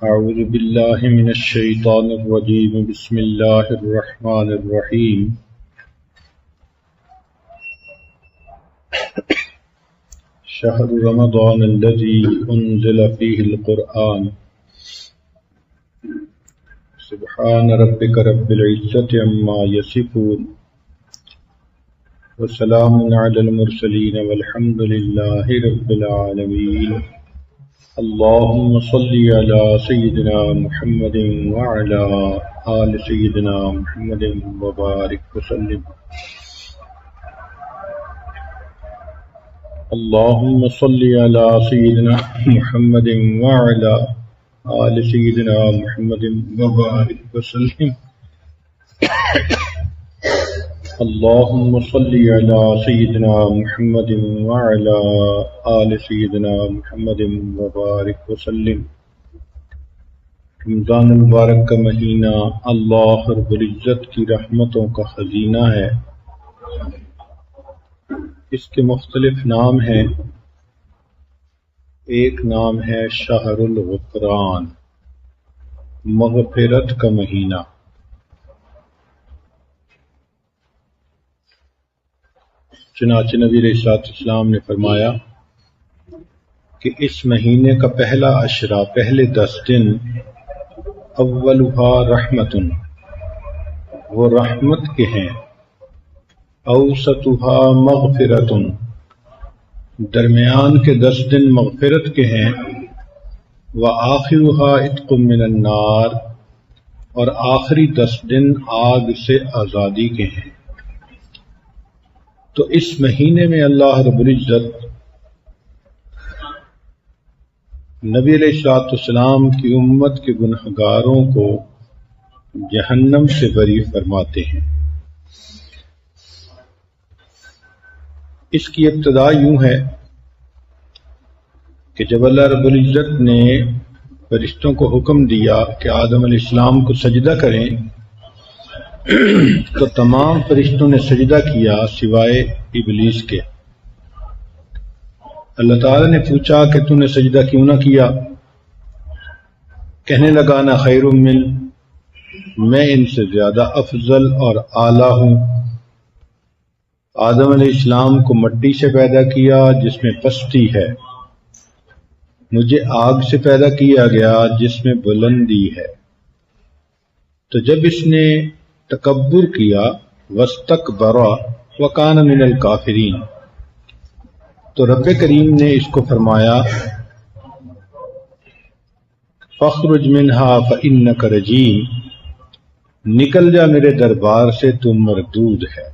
أعوذ بالله من الشيطان الرجيم بسم الله الرحمن الرحيم شهر رمضان الذي أنزل فيه القرآن سبحان ربك رب العزة عما يصفون وسلام على المرسلين والحمد لله رب العالمين اللهم صل على سيدنا محمد وعلى آل سيدنا محمد وبارك وسلم اللهم صل على سيدنا محمد وعلى آل سيدنا محمد وبارك وسلم اللهم صل على سيدنا محمد وعلى آل سيدنا محمد وبارك وسلم۔ رمضان المبارک کا مہینہ اللہ رب العزت کی رحمتوں کا خزینہ ہے۔ اس کے مختلف نام ہیں۔ ایک نام ہے شہر الغفران، مغفرت کا مہینہ۔ چنانچہ نبی علیہ السلام نے فرمایا کہ اس مہینے کا پہلا عشرہ، پہلے 10 دن، اولھا رحمتن، وہ رحمت کے ہیں، اوسطھا مغفرتن، درمیان کے 10 دن مغفرت کے ہیں، وآخرھا عتق من النار، اور آخری 10 دن آگ سے آزادی کے ہیں۔ تو اس مہینے میں اللہ رب العزت نبی علیہ السلام کی امت کے گنہگاروں کو جہنم سے بری فرماتے ہیں۔ اس کی ابتدا یوں ہے کہ جب اللہ رب العزت نے فرشتوں کو حکم دیا کہ آدم علیہ السلام کو سجدہ کریں، تو تمام فرشتوں نے سجدہ کیا سوائے ابلیس کے۔ اللہ تعالیٰ نے پوچھا کہ تو نے سجدہ کیوں نہ کیا؟ کہنے لگا نا خیر من، میں ان سے زیادہ افضل اور اعلیٰ ہوں۔ آدم علیہ السلام کو مٹی سے پیدا کیا جس میں پستی ہے، مجھے آگ سے پیدا کیا گیا جس میں بلندی ہے۔ تو جب اس نے تکبر کیا، واستکبر وکان من الکافرین، تو رب کریم نے اس کو فرمایا فاخرج منہا فانک رجیم، نکل جا میرے دربار سے، تم مردود ہے۔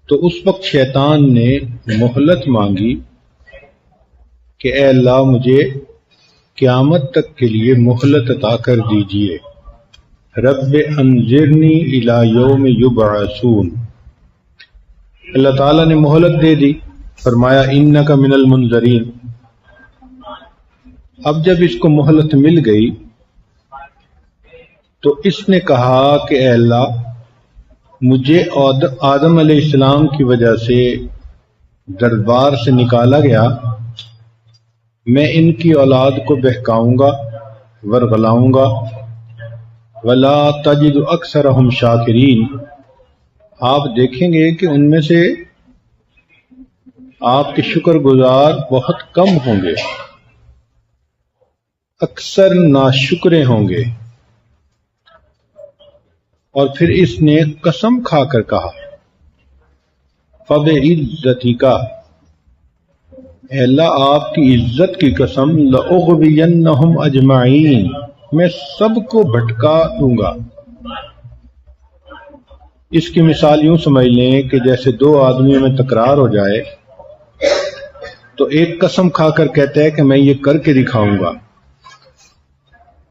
تو اس وقت شیطان نے مہلت مانگی کہ اے اللہ مجھے قیامت تک کے لیے مہلت عطا کر دیجئے، رب انظرنی الی یوم یبعثون۔ اللہ تعالیٰ نے مہلت دے دی، فرمایا انک من المنظرین۔ اب جب اس کو مہلت مل گئی تو اس نے کہا کہ اے اللہ مجھے آدم علیہ السلام کی وجہ سے دربار سے نکالا گیا، میں ان کی اولاد کو بہکاؤں گا، ورغلاؤں گا، وَلَا تَجِدُ أَكْثَرَهُمْ شَاكِرِينَ، آپ دیکھیں گے کہ ان میں سے آپ کے شکر گزار بہت کم ہوں گے، اکثر ناشکرے ہوں گے۔ اور پھر اس نے قسم کھا کر کہا فَبِعِزَّتِكَ، اے اللہ آپ کی عزت کی قسم، لَأُغْوِيَنَّهُمْ أَجْمَعِينَ، میں سب کو بھٹکا دوں گا۔ اس کی مثال یوں سمجھ لیں کہ جیسے دو آدمیوں میں تکرار ہو جائے تو ایک قسم کھا کر کہتا ہے کہ میں یہ کر کے دکھاؤں گا،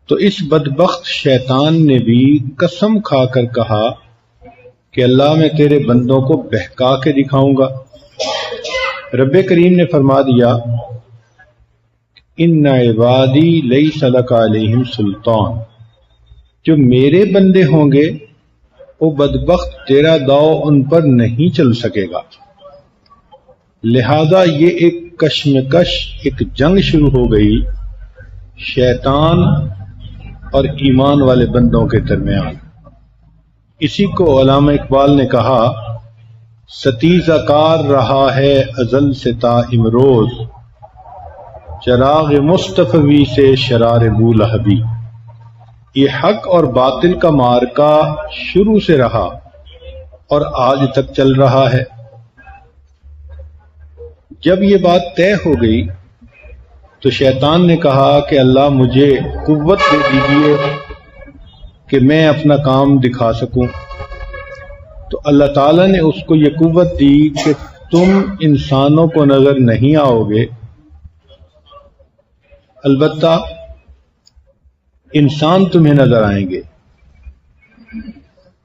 تو اس بدبخت شیطان نے بھی قسم کھا کر کہا کہ اللہ میں تیرے بندوں کو بہکا کے دکھاؤں گا۔ رب کریم نے فرما دیا ان عبادی لیس لک علیہم سلطان، جو میرے بندے ہوں گے وہ بدبخت تیرا داؤ ان پر نہیں چل سکے گا۔ لہذا یہ ایک کشمکش، ایک جنگ شروع ہو گئی شیطان اور ایمان والے بندوں کے درمیان۔ اسی کو علامہ اقبال نے کہا، ستیزہ کار رہا ہے ازل سے تا امروز، چراغ مصطفی سے شرار بولہبی۔ یہ حق اور باطل کا معرکہ شروع سے رہا اور آج تک چل رہا ہے۔ جب یہ بات طے ہو گئی تو شیطان نے کہا کہ اللہ مجھے قوت دے دیجیے کہ میں اپنا کام دکھا سکوں۔ تو اللہ تعالیٰ نے اس کو یہ قوت دی کہ تم انسانوں کو نظر نہیں آؤ گے، البتہ انسان تمہیں نظر آئیں گے۔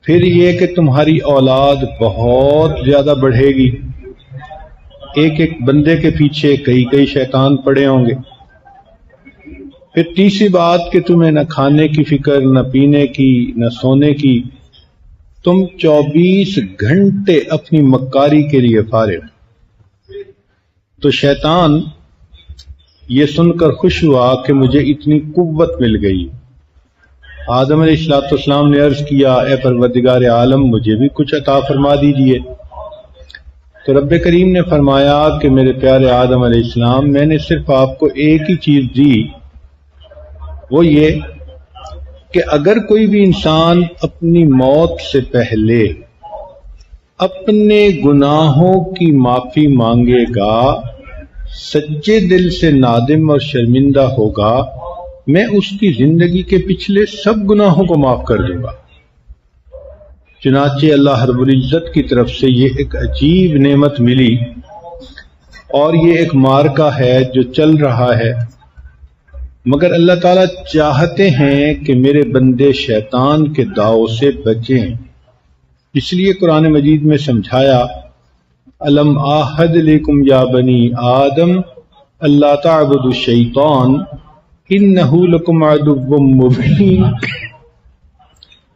پھر یہ کہ تمہاری اولاد بہت زیادہ بڑھے گی، ایک ایک بندے کے پیچھے کئی کئی شیطان پڑے ہوں گے۔ پھر تیسری بات کہ تمہیں نہ کھانے کی فکر، نہ پینے کی، نہ سونے کی، تم 24 گھنٹے اپنی مکاری کے لیے فارغ۔ تو شیطان یہ سن کر خوش ہوا کہ مجھے اتنی قوت مل گئی۔ آدم علیہ السلام نے عرض کیا، اے پروردگار عالم مجھے بھی کچھ عطا فرما دیجئے۔ تو رب کریم نے فرمایا کہ میرے پیارے آدم علیہ السلام، میں نے صرف آپ کو ایک ہی چیز دی، وہ یہ کہ اگر کوئی بھی انسان اپنی موت سے پہلے اپنے گناہوں کی معافی مانگے گا، سچے دل سے نادم اور شرمندہ ہوگا، میں اس کی زندگی کے پچھلے سب گناہوں کو معاف کر دوں گا۔ چنانچہ اللہ رب العزت کی طرف سے یہ ایک عجیب نعمت ملی، اور یہ ایک معرکہ ہے جو چل رہا ہے، مگر اللہ تعالیٰ چاہتے ہیں کہ میرے بندے شیطان کے داؤ سے بچیں۔ اس لیے قرآن مجید میں سمجھایا، الم آحد لکم یا بنی آدم اللہ تعبدوا الشیطان انہ لکم عدو مبین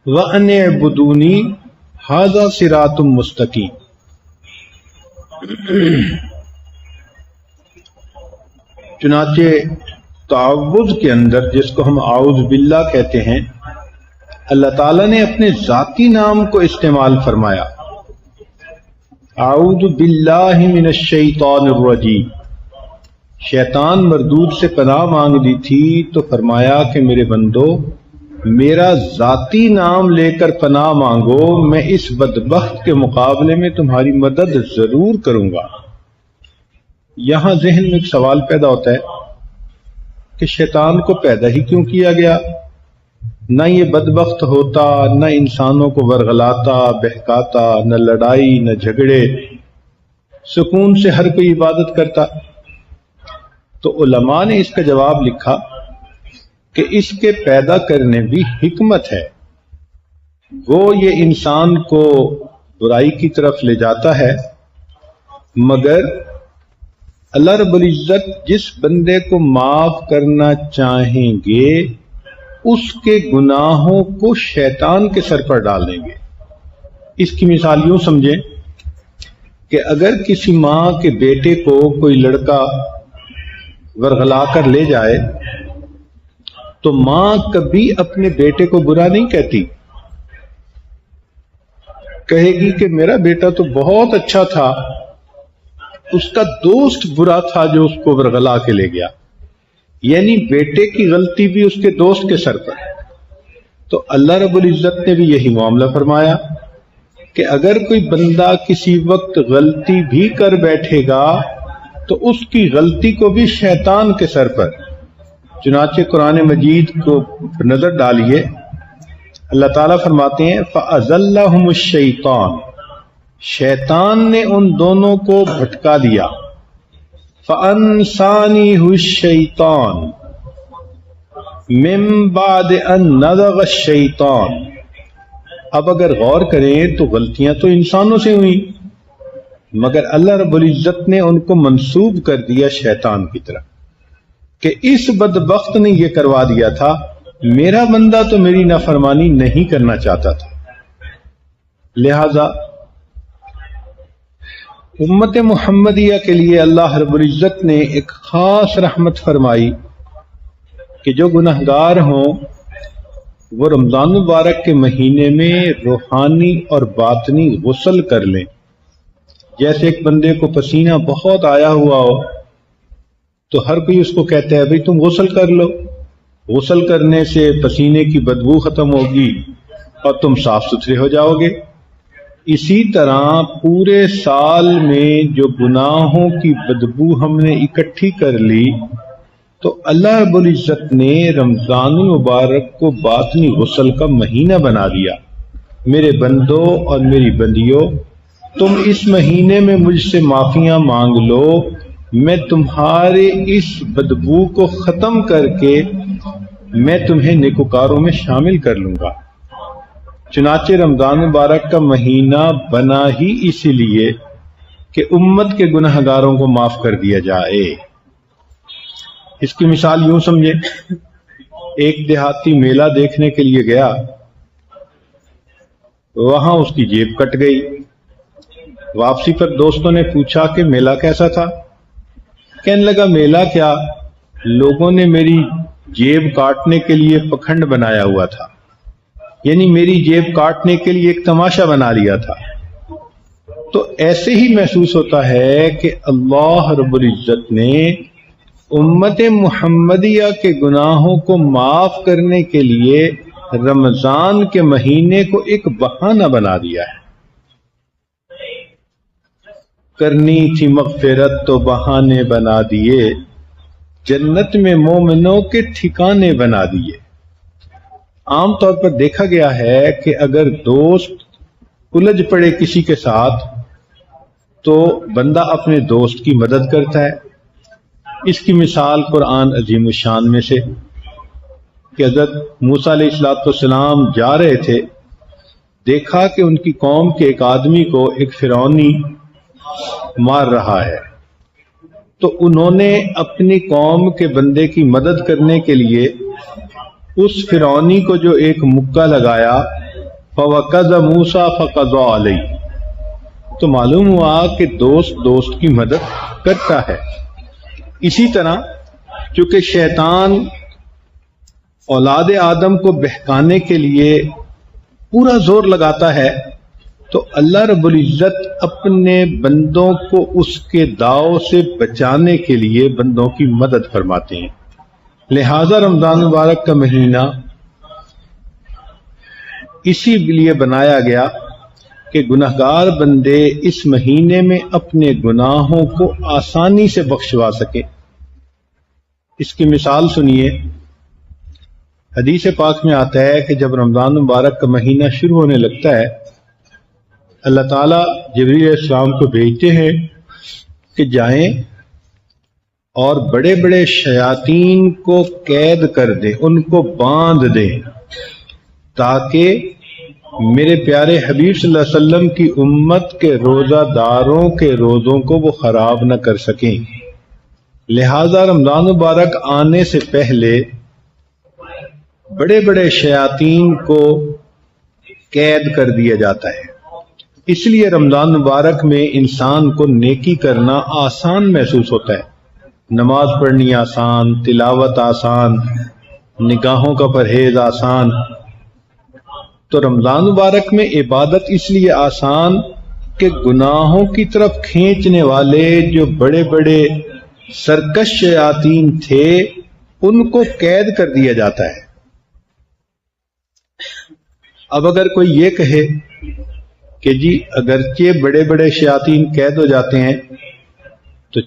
وَأَنِ اعْبُدُونِی ھَذَا صِرَاطٌ مُسْتَقِیم۔ چنانچہ تعوذ کے اندر، جس کو ہم اعوذ باللہ کہتے ہیں، اللہ تعالیٰ نے اپنے ذاتی نام کو استعمال فرمایا، اعوذ باللہ من الشیطان الرجیم۔ شیطان مردود سے پناہ مانگ دی تھی تو فرمایا کہ میرے بندو، میرا ذاتی نام لے کر پناہ مانگو، میں اس بدبخت کے مقابلے میں تمہاری مدد ضرور کروں گا۔ یہاں ذہن میں ایک سوال پیدا ہوتا ہے کہ شیطان کو پیدا ہی کیوں کیا گیا؟ نہ یہ بدبخت ہوتا، نہ انسانوں کو ورغلاتا بہکاتا، نہ لڑائی نہ جھگڑے، سکون سے ہر کوئی عبادت کرتا۔ تو علماء نے اس کا جواب لکھا کہ اس کے پیدا کرنے بھی حکمت ہے۔ وہ یہ انسان کو برائی کی طرف لے جاتا ہے، مگر اللہ رب العزت جس بندے کو معاف کرنا چاہیں گے اس کے گناہوں کو شیطان کے سر پر ڈال دیں گے۔ اس کی مثال یوں سمجھیں کہ اگر کسی ماں کے بیٹے کو کوئی لڑکا ورغلا کر لے جائے تو ماں کبھی اپنے بیٹے کو برا نہیں کہتی، کہے گی کہ میرا بیٹا تو بہت اچھا تھا، اس کا دوست برا تھا جو اس کو ورغلا کے لے گیا، یعنی بیٹے کی غلطی بھی اس کے دوست کے سر پر۔ تو اللہ رب العزت نے بھی یہی معاملہ فرمایا کہ اگر کوئی بندہ کسی وقت غلطی بھی کر بیٹھے گا تو اس کی غلطی کو بھی شیطان کے سر پر۔ چنانچہ قرآن مجید کو نظر ڈالیے، اللہ تعالیٰ فرماتے ہیں فَأَزَلَّهُمُ الشَّيْطَانُ، شیطان نے ان دونوں کو بھٹکا دیا، فَأَنْسَانِهُ الشَّيْطَانُ مِن بَعْدِ أَن نَزَغَ الشَّيْطَانُ۔ اب اگر غور کریں تو غلطیاں تو انسانوں سے ہوئیں، مگر اللہ رب العزت نے ان کو منسوب کر دیا شیطان کی طرف کہ اس بدبخت نے یہ کروا دیا تھا، میرا بندہ تو میری نافرمانی نہیں کرنا چاہتا تھا۔ لہذا امت محمدیہ کے لیے اللہ رب العزت نے ایک خاص رحمت فرمائی کہ جو گناہگار ہوں وہ رمضان مبارک کے مہینے میں روحانی اور باطنی غسل کر لیں. جیسے ایک بندے کو پسینہ بہت آیا ہوا ہو تو ہر کوئی اس کو کہتا ہے بھئی تم غسل کر لو، غسل کرنے سے پسینے کی بدبو ختم ہوگی اور تم صاف ستھرے ہو جاؤ گے. اسی طرح پورے سال میں جو گناہوں کی بدبو ہم نے اکٹھی کر لی تو اللہ رب العزت نے رمضان المبارک کو باطنی غسل کا مہینہ بنا دیا. میرے بندوں اور میری بندیوں، تم اس مہینے میں مجھ سے معافیاں مانگ لو، میں تمہارے اس بدبو کو ختم کر کے میں تمہیں نیکوکاروں میں شامل کر لوں گا. چنانچہ رمضان مبارک کا مہینہ بنا ہی اسی لیے کہ امت کے گناہگاروں کو معاف کر دیا جائے. اس کی مثال یوں سمجھے، ایک دیہاتی میلہ دیکھنے کے لیے گیا، وہاں اس کی جیب کٹ گئی. واپسی پر دوستوں نے پوچھا کہ میلہ کیسا تھا؟ کہنے لگا میلہ کیا، لوگوں نے میری جیب کاٹنے کے لیے پکھنڈ بنایا ہوا تھا، یعنی میری جیب کاٹنے کے لیے ایک تماشا بنا لیا تھا. تو ایسے ہی محسوس ہوتا ہے کہ اللہ رب العزت نے امت محمدیہ کے گناہوں کو معاف کرنے کے لیے رمضان کے مہینے کو ایک بہانہ بنا دیا ہے. کرنی تھی مغفرت تو بہانے بنا دیے، جنت میں مومنوں کے ٹھکانے بنا دیے. عام طور پر دیکھا گیا ہے کہ اگر دوست الجھ پڑے کسی کے ساتھ تو بندہ اپنے دوست کی مدد کرتا ہے. اس کی مثال قرآن عظیم الشان میں سے کہ حضرت موسیٰ علیہ السلام جا رہے تھے، دیکھا کہ ان کی قوم کے ایک آدمی کو ایک فرعونی مار رہا ہے، تو انہوں نے اپنی قوم کے بندے کی مدد کرنے کے لیے اس فرعونی کو جو ایک مکہ لگایا، فَوَقَذَ مُوسَى فَقَضَى عَلَيْهِ، تو معلوم ہوا کہ دوست کی مدد کرتا ہے. اسی طرح چونکہ شیطان اولاد آدم کو بہکانے کے لیے پورا زور لگاتا ہے تو اللہ رب العزت اپنے بندوں کو اس کے داؤ سے بچانے کے لیے بندوں کی مدد فرماتے ہیں. لہذا رمضان مبارک کا مہینہ اسی لیے بنایا گیا کہ گناہگار بندے اس مہینے میں اپنے گناہوں کو آسانی سے بخشوا سکے. اس کی مثال سنیے. حدیث پاک میں آتا ہے کہ جب رمضان مبارک کا مہینہ شروع ہونے لگتا ہے، اللہ تعالیٰ جبریل علیہ السلام کو بھیجتے ہیں کہ جائیں اور بڑے بڑے شیاطین کو قید کر دیں، ان کو باندھ دیں، تاکہ میرے پیارے حبیب صلی اللہ علیہ وسلم کی امت کے روزہ داروں کے روزوں کو وہ خراب نہ کر سکیں. لہذا رمضان مبارک آنے سے پہلے بڑے بڑے شیاطین کو قید کر دیا جاتا ہے. اس لیے رمضان مبارک میں انسان کو نیکی کرنا آسان محسوس ہوتا ہے. نماز پڑھنی آسان، تلاوت آسان، نگاہوں کا پرہیز آسان. تو رمضان مبارک میں عبادت اس لیے آسان کہ گناہوں کی طرف کھینچنے والے جو بڑے بڑے سرکش شیاطین تھے ان کو قید کر دیا جاتا ہے. اب اگر کوئی یہ کہے کہ جی اگرچہ بڑے بڑے شیاطین قید ہو جاتے ہیں تو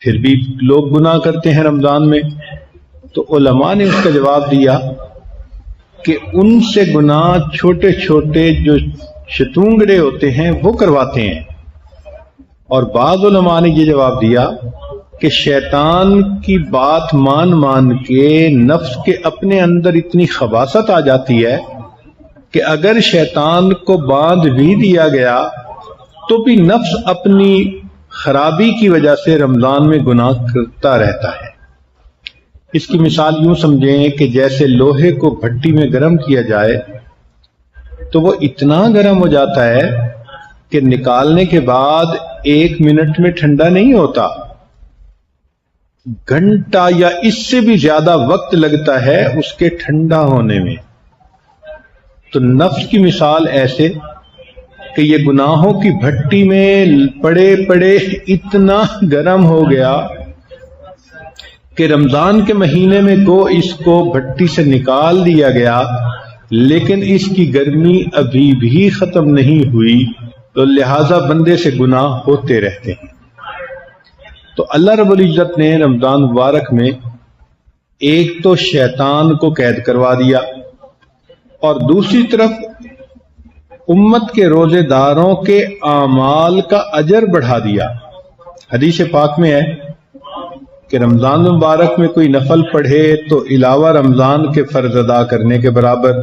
پھر بھی لوگ گناہ کرتے ہیں رمضان میں، تو علماء نے اس کا جواب دیا کہ ان سے گناہ چھوٹے چھوٹے جو شتونگڑے ہوتے ہیں وہ کرواتے ہیں. اور بعض علماء نے یہ جواب دیا کہ شیطان کی بات مان کے نفس کے اپنے اندر اتنی خباثت آ جاتی ہے کہ اگر شیطان کو باندھ بھی دیا گیا تو بھی نفس اپنی خرابی کی وجہ سے رمضان میں گناہ کرتا رہتا ہے. اس کی مثال یوں سمجھیں کہ جیسے لوہے کو بھٹی میں گرم کیا جائے تو وہ اتنا گرم ہو جاتا ہے کہ نکالنے کے بعد 1 منٹ میں ٹھنڈا نہیں ہوتا. گھنٹہ یا اس سے بھی زیادہ وقت لگتا ہے اس کے ٹھنڈا ہونے میں، تو نفس کی مثال ایسے کہ یہ گناہوں کی بھٹی میں پڑے پڑے اتنا گرم ہو گیا کہ رمضان کے مہینے میں اس کو بھٹی سے نکال دیا گیا، لیکن اس کی گرمی ابھی بھی ختم نہیں ہوئی، تو لہذا بندے سے گناہ ہوتے رہتے ہیں۔ تو اللہ رب العزت نے رمضان مبارک میں ایک تو شیطان کو قید کروا دیا، اور دوسری طرف امت کے روزے داروں کے اعمال کا اجر بڑھا دیا۔ حدیث پاک میں ہے کہ رمضان مبارک میں کوئی نفل پڑھے تو علاوہ رمضان کے فرض ادا کرنے کے برابر،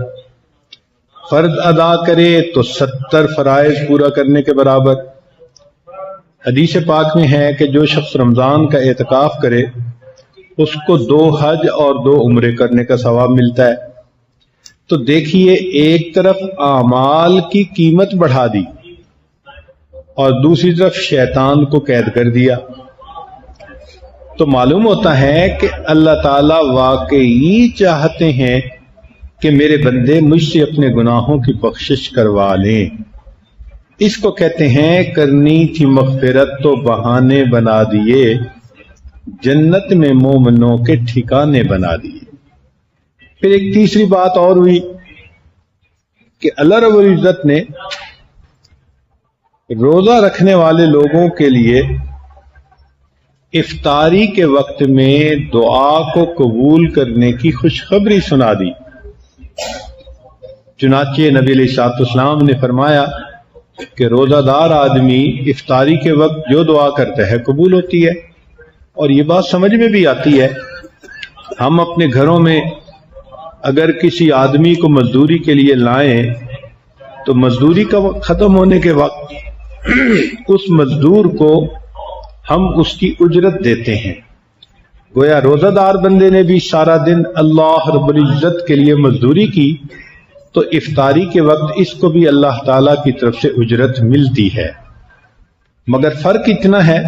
فرض ادا کرے تو 70 فرائض پورا کرنے کے برابر۔ حدیث پاک میں ہے کہ جو شخص رمضان کا اعتکاف کرے اس کو 2 حج اور 2 عمرے کرنے کا ثواب ملتا ہے۔ تو دیکھیے، ایک طرف اعمال کی قیمت بڑھا دی اور دوسری طرف شیطان کو قید کر دیا، تو معلوم ہوتا ہے کہ اللہ تعالی واقعی چاہتے ہیں کہ میرے بندے مجھ سے اپنے گناہوں کی بخشش کروا لیں۔ اس کو کہتے ہیں کرنی تھی مغفرت تو بہانے بنا دیے، جنت میں مومنوں کے ٹھکانے بنا دیے۔ پھر ایک تیسری بات اور ہوئی کہ اللہ رب العزت نے روزہ رکھنے والے لوگوں کے لیے افطاری کے وقت میں دعا کو قبول کرنے کی خوشخبری سنا دی۔ چنانچہ نبی علیہ الصلوۃ والسلام نے فرمایا کہ روزہ دار آدمی افطاری کے وقت جو دعا کرتا ہے قبول ہوتی ہے، اور یہ بات سمجھ میں بھی آتی ہے۔ ہم اپنے گھروں میں اگر کسی آدمی کو مزدوری کے لیے لائیں تو مزدوری کا وقت ختم ہونے کے وقت اس مزدور کو ہم اس کی اجرت دیتے ہیں۔ گویا روزہ دار بندے نے بھی سارا دن اللہ رب العزت کے لیے مزدوری کی، تو افطاری کے وقت اس کو بھی اللہ تعالی کی طرف سے اجرت ملتی ہے۔ مگر فرق اتنا ہے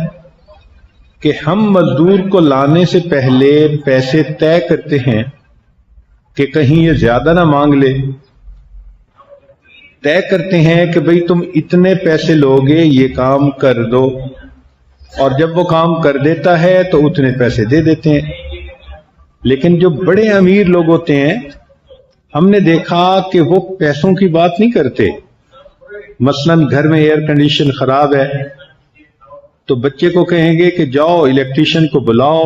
کہ ہم مزدور کو لانے سے پہلے پیسے طے کرتے ہیں کہ کہیں یہ زیادہ نہ مانگ لے، طے کرتے ہیں کہ بھئی تم اتنے پیسے لوگے، یہ کام کر دو، اور جب وہ کام کر دیتا ہے تو اتنے پیسے دے دیتے ہیں۔ لیکن جو بڑے امیر لوگ ہوتے ہیں ہم نے دیکھا کہ وہ پیسوں کی بات نہیں کرتے۔ مثلا گھر میں ایئر کنڈیشن خراب ہے تو بچے کو کہیں گے کہ جاؤ الیکٹریشین کو بلاؤ،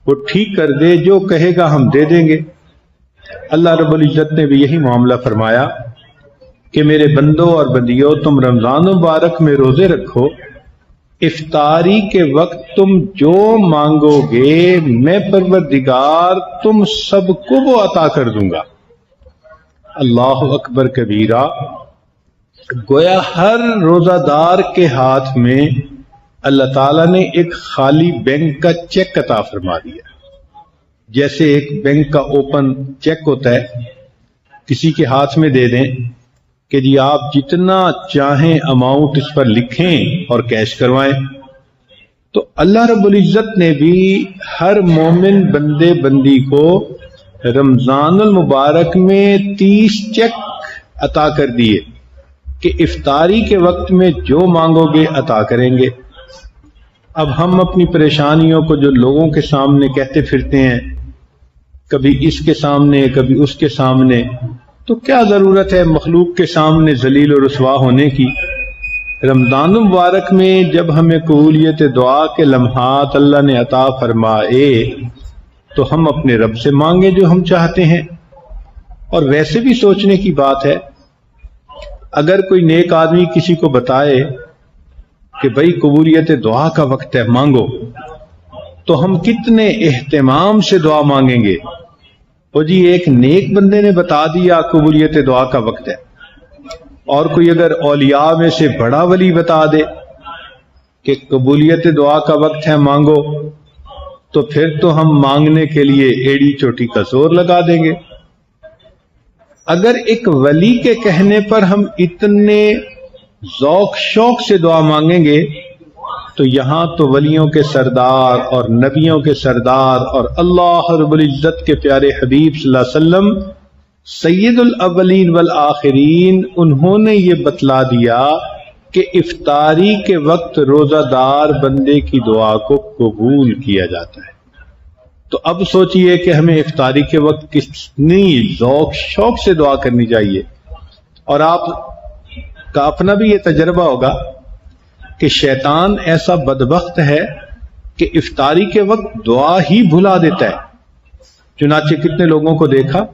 وہ ٹھیک کر دے، جو کہے گا ہم دے دیں گے۔ اللہ رب العزت نے بھی یہی معاملہ فرمایا کہ میرے بندوں اور بندیوں، تم رمضان مبارک میں روزے رکھو، افطاری کے وقت تم جو مانگو گے میں پروردگار تم سب کو وہ عطا کر دوں گا۔ اللہ اکبر کبیرہ۔ گویا ہر روزہ دار کے ہاتھ میں اللہ تعالیٰ نے ایک خالی بینک کا چیک عطا فرما دیا۔ جیسے ایک بینک کا اوپن چیک ہوتا ہے، کسی کے ہاتھ میں دے دیں کہ جی آپ جتنا چاہیں اماؤنٹ اس پر لکھیں اور کیش کروائیں، تو اللہ رب العزت نے بھی ہر مومن بندے بندی کو رمضان المبارک میں 30 چیک عطا کر دیے کہ افطاری کے وقت میں جو مانگو گے عطا کریں گے۔ اب ہم اپنی پریشانیوں کو جو لوگوں کے سامنے کہتے پھرتے ہیں، کبھی اس کے سامنے کبھی اس کے سامنے، تو کیا ضرورت ہے مخلوق کے سامنے ذلیل و رسوا ہونے کی؟ رمضان مبارک میں جب ہمیں قبولیت دعا کے لمحات اللہ نے عطا فرمائے تو ہم اپنے رب سے مانگیں جو ہم چاہتے ہیں۔ اور ویسے بھی سوچنے کی بات ہے، اگر کوئی نیک آدمی کسی کو بتائے کہ بھئی قبولیت دعا کا وقت ہے مانگو، تو ہم کتنے اہتمام سے دعا مانگیں گے۔ وہ جی ایک نیک بندے نے بتا دیا قبولیت دعا کا وقت ہے، اور کوئی اگر اولیاء میں سے بڑا ولی بتا دے کہ قبولیت دعا کا وقت ہے مانگو، تو پھر تو ہم مانگنے کے لیے ایڑی چوٹی کا زور لگا دیں گے۔ اگر ایک ولی کے کہنے پر ہم اتنے ذوق شوق سے دعا مانگیں گے تو یہاں تو ولیوں کے سردار اور نبیوں کے سردار اور اللہ رب العزت کے پیارے حبیب صلی اللہ علیہ وسلم سید الاولین والآخرین، انہوں نے یہ بتلا دیا کہ افطاری کے وقت روزہ دار بندے کی دعا کو قبول کیا جاتا ہے۔ تو اب سوچئے کہ ہمیں افطاری کے وقت کتنی ذوق شوق سے دعا کرنی چاہیے۔ اور آپ کا اپنا بھی یہ تجربہ ہوگا کہ شیطان ایسا بدبخت ہے کہ افطاری کے وقت دعا ہی بھلا دیتا ہے۔ چنانچہ کتنے لوگوں کو دیکھا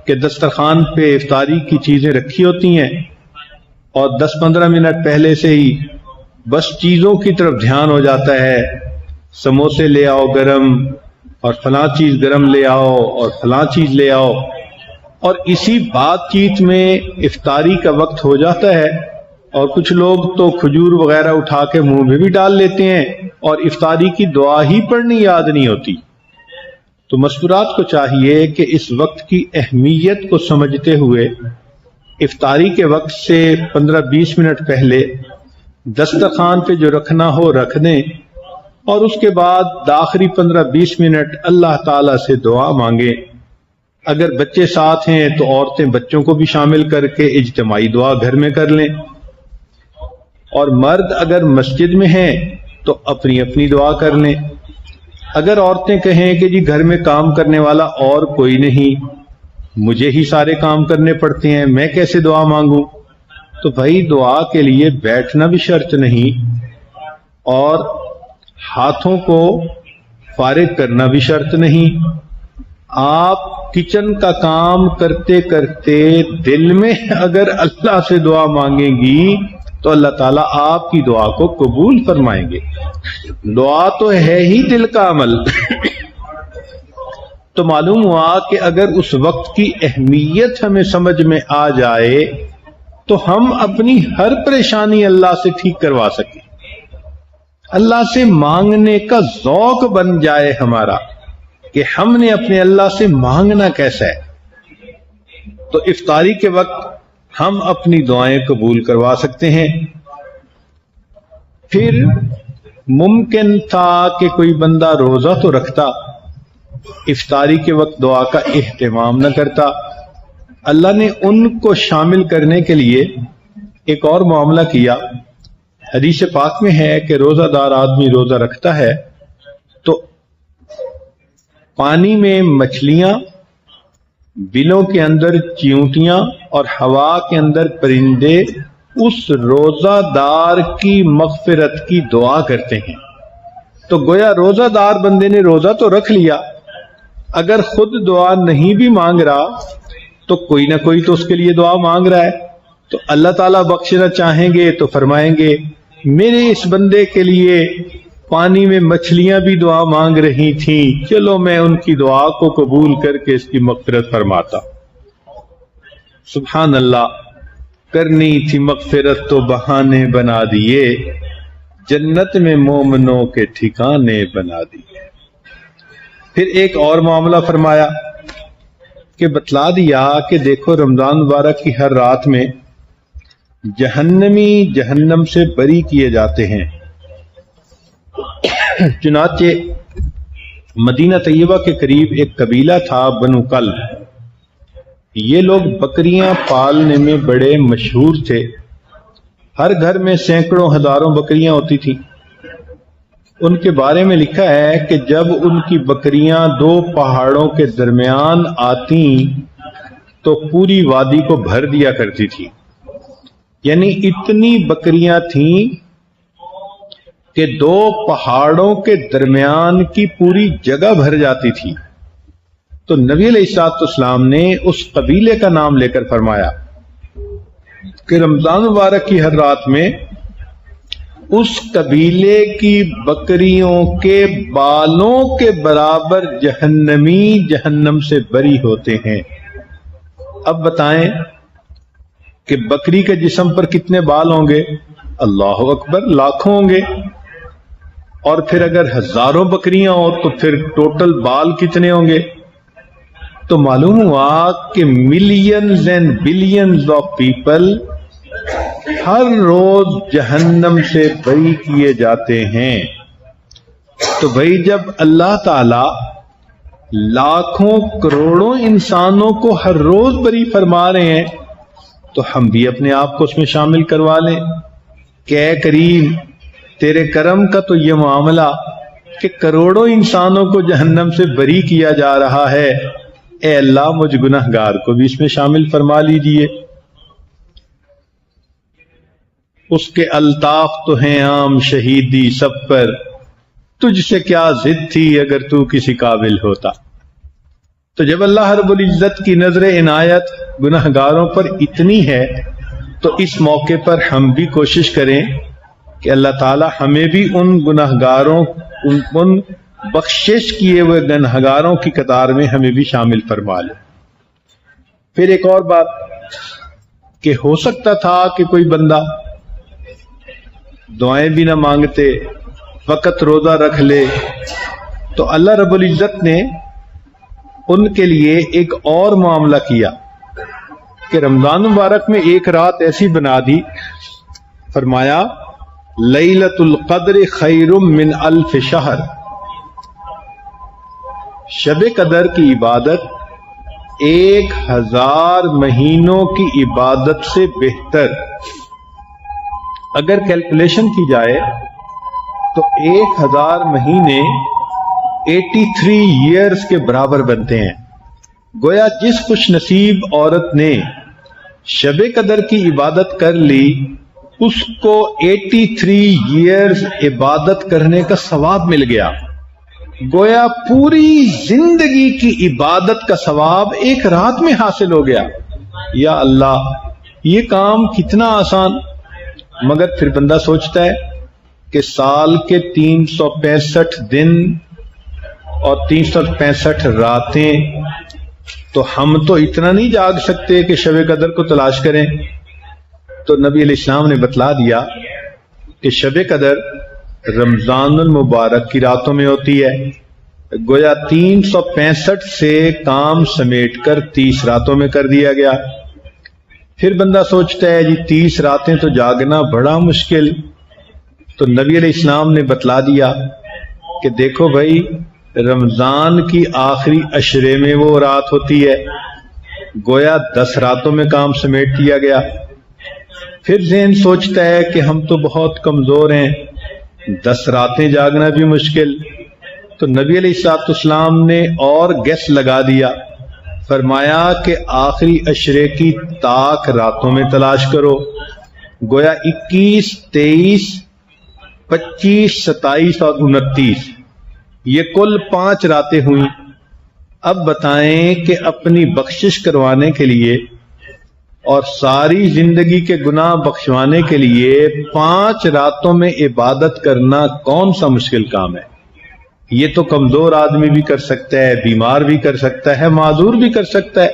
کہ دسترخوان پہ افطاری کی چیزیں رکھی ہوتی ہیں اور 10-15 منٹ پہلے سے ہی بس چیزوں کی طرف دھیان ہو جاتا ہے، سموسے لے آؤ گرم، اور فلاں چیز گرم لے آؤ، اور فلاں چیز لے آؤ، اور اسی بات چیت میں افطاری کا وقت ہو جاتا ہے۔ اور کچھ لوگ تو کھجور وغیرہ اٹھا کے منہ میں بھی ڈال لیتے ہیں اور افطاری کی دعا ہی پڑھنی یاد نہیں ہوتی۔ تو مستورات کو چاہیے کہ اس وقت کی اہمیت کو سمجھتے ہوئے افطاری کے وقت سے 15-20 منٹ پہلے دسترخوان پہ جو رکھنا ہو رکھ دیں، اور اس کے بعد آخری 15-20 منٹ اللہ تعالی سے دعا مانگیں۔ اگر بچے ساتھ ہیں تو عورتیں بچوں کو بھی شامل کر کے اجتماعی دعا گھر میں کر لیں، اور مرد اگر مسجد میں ہیں تو اپنی اپنی دعا کر لیں۔ اگر عورتیں کہیں کہ جی گھر میں کام کرنے والا اور کوئی نہیں، مجھے ہی سارے کام کرنے پڑتے ہیں، میں کیسے دعا مانگوں، تو بھائی دعا کے لیے بیٹھنا بھی شرط نہیں، اور ہاتھوں کو فارغ کرنا بھی شرط نہیں۔ آپ کچن کا کام کرتے کرتے دل میں اگر اللہ سے دعا مانگیں گی تو اللہ تعالیٰ آپ کی دعا کو قبول فرمائیں گے۔ دعا تو ہے ہی دل کا عمل۔ تو معلوم ہوا کہ اگر اس وقت کی اہمیت ہمیں سمجھ میں آ جائے تو ہم اپنی ہر پریشانی اللہ سے ٹھیک کروا سکیں، اللہ سے مانگنے کا ذوق بن جائے ہمارا کہ ہم نے اپنے اللہ سے مانگنا کیسا ہے، تو افطاری کے وقت ہم اپنی دعائیں قبول کروا سکتے ہیں۔ پھر ممکن تھا کہ کوئی بندہ روزہ تو رکھتا، افطاری کے وقت دعا کا اہتمام نہ کرتا۔ اللہ نے ان کو شامل کرنے کے لیے ایک اور معاملہ کیا۔ حدیث پاک میں ہے کہ روزہ دار آدمی روزہ رکھتا ہے تو پانی میں مچھلیاں، بلوں کے اندر چیونٹیاں اور ہوا کے اندر پرندے اس روزہ دار کی مغفرت کی دعا کرتے ہیں۔ تو گویا روزہ دار بندے نے روزہ تو رکھ لیا، اگر خود دعا نہیں بھی مانگ رہا تو کوئی نہ کوئی تو اس کے لیے دعا مانگ رہا ہے۔ تو اللہ تعالیٰ بخشنا چاہیں گے تو فرمائیں گے میرے اس بندے کے لیے پانی میں مچھلیاں بھی دعا مانگ رہی تھیں، چلو میں ان کی دعا کو قبول کر کے اس کی مغفرت فرماتا۔ سبحان اللہ، کرنی تھی مغفرت تو بہانے بنا دیے، جنت میں مومنوں کے ٹھکانے بنا دیے۔ پھر ایک اور معاملہ فرمایا کہ بتلا دیا کہ دیکھو رمضان مبارک کی ہر رات میں جہنمی جہنم سے بری کیے جاتے ہیں۔ چنانچہ مدینہ طیبہ کے قریب ایک قبیلہ تھا بنو کلب، یہ لوگ بکریاں پالنے میں بڑے مشہور تھے، ہر گھر میں سینکڑوں ہزاروں بکریاں ہوتی تھیں۔ ان کے بارے میں لکھا ہے کہ جب ان کی بکریاں دو پہاڑوں کے درمیان آتی تو پوری وادی کو بھر دیا کرتی تھی، یعنی اتنی بکریاں تھیں کہ دو پہاڑوں کے درمیان کی پوری جگہ بھر جاتی تھی۔ تو نبی علیہ الصلوۃ والسلام نے اس قبیلے کا نام لے کر فرمایا کہ رمضان مبارک کی ہر رات میں اس قبیلے کی بکریوں کے بالوں کے برابر جہنمی جہنم سے بری ہوتے ہیں۔ اب بتائیں کہ بکری کے جسم پر کتنے بال ہوں گے؟ اللہ اکبر، لاکھوں ہوں گے۔ اور پھر اگر ہزاروں بکریاں ہوں تو پھر ٹوٹل بال کتنے ہوں گے؟ تو معلوم ہوا کہ millions and billions of people ہر روز جہنم سے بری کیے جاتے ہیں. تو بھائی جب اللہ تعالی لاکھوں کروڑوں انسانوں کو ہر روز بری فرما رہے ہیں تو ہم بھی اپنے آپ کو اس میں شامل کروا لیں کہ اے کریم تیرے کرم کا تو یہ معاملہ کہ کروڑوں انسانوں کو جہنم سے بری کیا جا رہا ہے، اے اللہ مجھ گنہگار کو بھی اس میں شامل فرما لیجئے. اس کے الطاف تو ہیں عام شہیدی سب پر، تجھ سے کیا ضد تھی اگر تو کسی قابل ہوتا. تو جب اللہ رب العزت کی نظر عنایت گنہگاروں پر اتنی ہے تو اس موقع پر ہم بھی کوشش کریں کہ اللہ تعالی ہمیں بھی ان گنہگاروں ان بخشش کیے ہوئے گنہگاروں کی قطار میں ہمیں بھی شامل فرما لے. پھر ایک اور بات کہ ہو سکتا تھا کہ کوئی بندہ دعائیں بھی نہ مانگتے، فقط روزہ رکھ لے، تو اللہ رب العزت نے ان کے لیے ایک اور معاملہ کیا کہ رمضان مبارک میں ایک رات ایسی بنا دی، فرمایا لیلۃ القدر خیر من الف شہر. شب قدر کی عبادت 1000 مہینوں کی عبادت سے بہتر. اگر کیلکولیشن کی جائے تو 1000 مہینے 83 ایئرز کے برابر بنتے ہیں. گویا جس خوش نصیب عورت نے شب قدر کی عبادت کر لی اس کو 83 ایئرز عبادت کرنے کا ثواب مل گیا. گویا پوری زندگی کی عبادت کا ثواب ایک رات میں حاصل ہو گیا. یا اللہ یہ کام کتنا آسان. مگر پھر بندہ سوچتا ہے کہ سال کے 365 دن اور 365 راتیں، تو ہم تو اتنا نہیں جاگ سکتے کہ شب قدر کو تلاش کریں. تو نبی علیہ السلام نے بتلا دیا کہ شب قدر رمضان المبارک کی راتوں میں ہوتی ہے. گویا 365 سے کام سمیٹ کر 30 راتوں میں کر دیا گیا. پھر بندہ سوچتا ہے جی 30 راتیں تو جاگنا بڑا مشکل. تو نبی علیہ السلام نے بتلا دیا کہ دیکھو بھائی رمضان کی آخری عشرے میں وہ رات ہوتی ہے، گویا 10 راتوں میں کام سمیٹ دیا گیا. پھر ذہن سوچتا ہے کہ ہم تو بہت کمزور ہیں، 10 راتیں جاگنا بھی مشکل. تو نبی علیہ السلام نے اور گیس لگا دیا، فرمایا کہ آخری عشرے کی طاق راتوں میں تلاش کرو. گویا 21، 23، 25، 27 اور 29 یہ کل 5 راتیں ہوئیں. اب بتائیں کہ اپنی بخشش کروانے کے لیے اور ساری زندگی کے گناہ بخشوانے کے لیے 5 راتوں میں عبادت کرنا کون سا مشکل کام ہے؟ یہ تو کمزور آدمی بھی کر سکتا ہے، بیمار بھی کر سکتا ہے، معذور بھی کر سکتا ہے،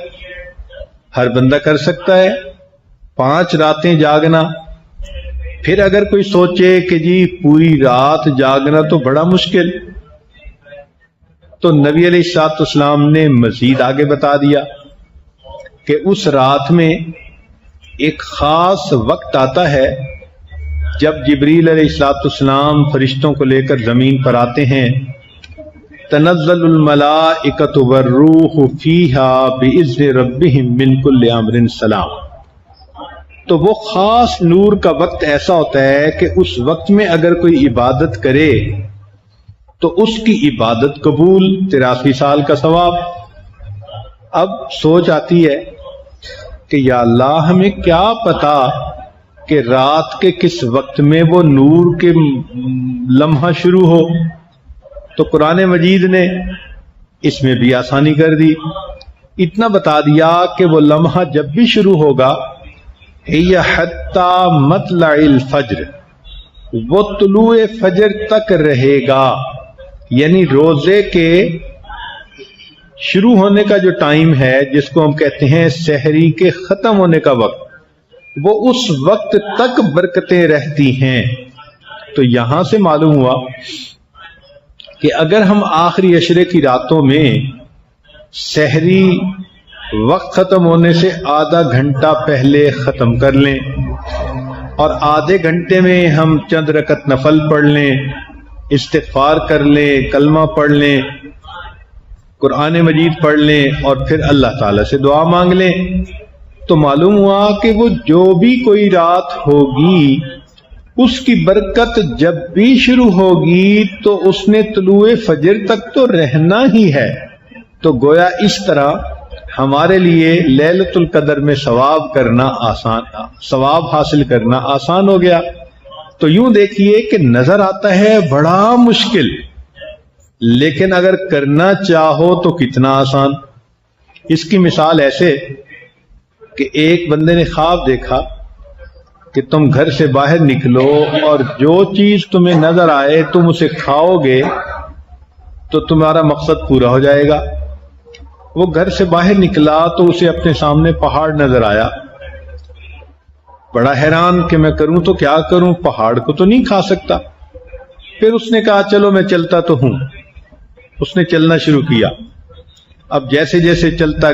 ہر بندہ کر سکتا ہے 5 راتیں جاگنا. پھر اگر کوئی سوچے کہ جی پوری رات جاگنا تو بڑا مشکل، تو نبی علیہ السلام نے مزید آگے بتا دیا کہ اس رات میں ایک خاص وقت آتا ہے جب جبریل علیہ السلام فرشتوں کو لے کر زمین پر آتے ہیں. تنزل الملائکۃ والروح فیہا بإذن ربہم من کل امر سلام. تو وہ خاص نور کا وقت ایسا ہوتا ہے کہ اس وقت میں اگر کوئی عبادت کرے تو اس کی عبادت قبول، 83 سال کا ثواب. اب سوچ آتی ہے کہ یا اللہ ہمیں کیا پتا کہ رات کے کس وقت میں وہ نور کے لمحہ شروع ہو. تو قرآن مجید نے اس میں بھی آسانی کر دی، اتنا بتا دیا کہ وہ لمحہ جب بھی شروع ہوگا ہی حتی مطلع الفجر، وہ طلوع فجر تک رہے گا. یعنی روزے کے شروع ہونے کا جو ٹائم ہے جس کو ہم کہتے ہیں سحری کے ختم ہونے کا وقت، وہ اس وقت تک برکتیں رہتی ہیں. تو یہاں سے معلوم ہوا کہ اگر ہم آخری عشرے کی راتوں میں سحری وقت ختم ہونے سے آدھا گھنٹہ پہلے ختم کر لیں اور آدھے گھنٹے میں ہم چند رکعت نفل پڑھ لیں، استغفار کر لیں، کلمہ پڑھ لیں، قرآن مجید پڑھ لیں اور پھر اللہ تعالیٰ سے دعا مانگ لیں، تو معلوم ہوا کہ وہ جو بھی کوئی رات ہوگی اس کی برکت جب بھی شروع ہوگی تو اس نے طلوع فجر تک تو رہنا ہی ہے۔ تو گویا اس طرح ہمارے لیے لیلۃ القدر میں ثواب حاصل کرنا آسان ہو گیا۔ تو یوں دیکھیے کہ نظر آتا ہے بڑا مشکل، لیکن اگر کرنا چاہو تو کتنا آسان۔ اس کی مثال ایسے کہ ایک بندے نے خواب دیکھا کہ تم گھر سے باہر نکلو اور جو چیز تمہیں نظر آئے تم اسے کھاؤ گے تو تمہارا مقصد پورا ہو جائے گا۔ وہ گھر سے باہر نکلا تو اسے اپنے سامنے پہاڑ نظر آیا، بڑا حیران کہ میں کروں تو کیا کروں، پہاڑ کو تو نہیں کھا سکتا۔ پھر اس نے کہا چلو میں چلتا تو ہوں۔ اس نے چلنا شروع کیا۔ اب جیسے جیسے چلتا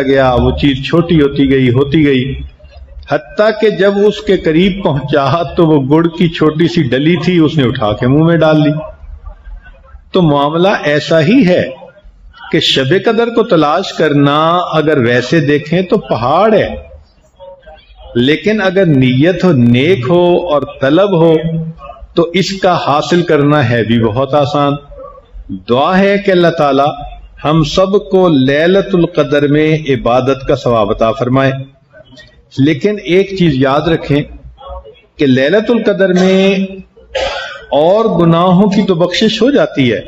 گیا وہ چیز چھوٹی ہوتی گئی حتیٰ کہ جب اس کے قریب پہنچا تو وہ گڑ کی چھوٹی سی ڈلی تھی، اس نے اٹھا کے منہ میں ڈال لی۔ تو معاملہ ایسا ہی ہے کہ شب قدر کو تلاش کرنا اگر ویسے دیکھیں تو پہاڑ ہے، لیکن اگر نیت ہو، نیک ہو اور طلب ہو تو اس کا حاصل کرنا ہے بھی بہت آسان۔ دعا ہے کہ اللہ تعالی ہم سب کو لیلۃ القدر میں عبادت کا ثواب عطا فرمائے۔ لیکن ایک چیز یاد رکھیں کہ لیلۃ القدر میں اور گناہوں کی تو بخشش ہو جاتی ہے،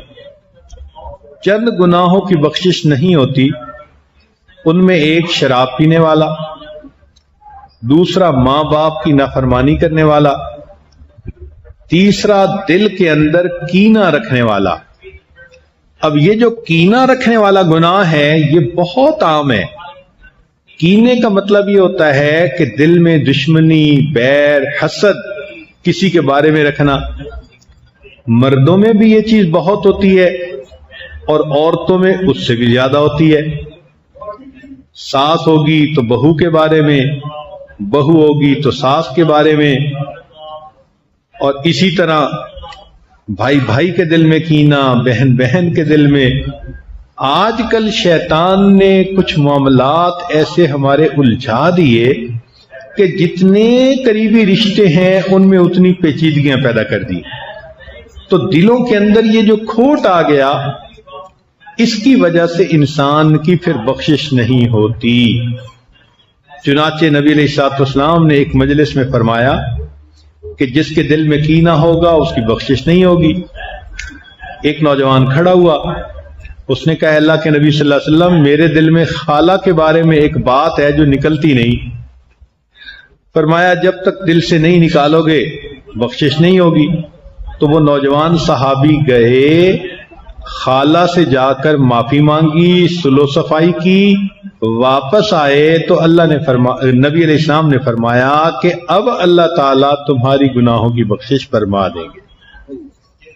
چند گناہوں کی بخشش نہیں ہوتی۔ ان میں ایک شراب پینے والا، دوسرا ماں باپ کی نافرمانی کرنے والا، تیسرا دل کے اندر کینہ رکھنے والا۔ اب یہ جو کینہ رکھنے والا گناہ ہے یہ بہت عام ہے۔ کینے کا مطلب یہ ہوتا ہے کہ دل میں دشمنی، بیر، حسد کسی کے بارے میں رکھنا۔ مردوں میں بھی یہ چیز بہت ہوتی ہے اور عورتوں میں اس سے بھی زیادہ ہوتی ہے۔ ساس ہوگی تو بہو کے بارے میں، بہو ہوگی تو ساس کے بارے میں، اور اسی طرح بھائی بھائی کے دل میں کینہ، بہن بہن کے دل میں۔ آج کل شیطان نے کچھ معاملات ایسے ہمارے الجھا دیے کہ جتنے قریبی رشتے ہیں ان میں اتنی پیچیدگیاں پیدا کر دی۔ تو دلوں کے اندر یہ جو کھوٹ آ گیا، اس کی وجہ سے انسان کی پھر بخشش نہیں ہوتی۔ چنانچہ نبی علیہ الصلوۃ والسلام نے ایک مجلس میں فرمایا کہ جس کے دل میں کینہ ہوگا اس کی بخشش نہیں ہوگی۔ ایک نوجوان کھڑا ہوا، اس نے کہا اللہ کے نبی صلی اللہ علیہ وسلم میرے دل میں خالہ کے بارے میں ایک بات ہے جو نکلتی نہیں۔ فرمایا جب تک دل سے نہیں نکالو گے بخشش نہیں ہوگی۔ تو وہ نوجوان صحابی گئے، خالہ سے جا کر معافی مانگی، صلح صفائی کی، واپس آئے تو نبی علیہ السلام نے فرمایا کہ اب اللہ تعالیٰ تمہاری گناہوں کی بخشش فرما دیں گے۔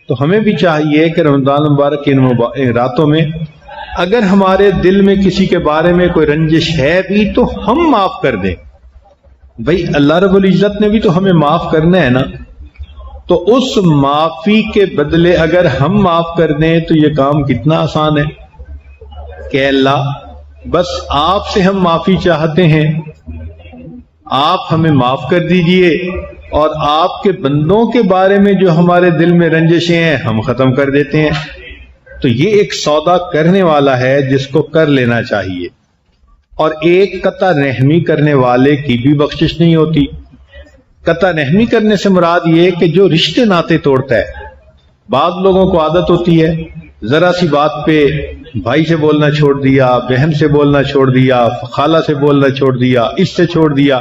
تو ہمیں بھی چاہیے کہ رمضان مبارک کی ان راتوں میں اگر ہمارے دل میں کسی کے بارے میں کوئی رنجش ہے بھی تو ہم معاف کر دیں۔ بھئی اللہ رب العزت نے بھی تو ہمیں معاف کرنا ہے نا، تو اس معافی کے بدلے اگر ہم معاف کر دیں تو یہ کام کتنا آسان ہے کہ اللہ بس آپ سے ہم معافی چاہتے ہیں، آپ ہمیں معاف کر دیجئے، اور آپ کے بندوں کے بارے میں جو ہمارے دل میں رنجشیں ہیں ہم ختم کر دیتے ہیں۔ تو یہ ایک سودا کرنے والا ہے جس کو کر لینا چاہیے۔ اور ایک قطع رحمی کرنے والے کی بھی بخشش نہیں ہوتی۔ قطع رحمی کرنے سے مراد یہ کہ جو رشتے ناطے توڑتا ہے۔ بعض لوگوں کو عادت ہوتی ہے ذرا سی بات پہ بھائی سے بولنا چھوڑ دیا، بہن سے بولنا چھوڑ دیا، خالہ سے بولنا چھوڑ دیا، اس سے چھوڑ دیا۔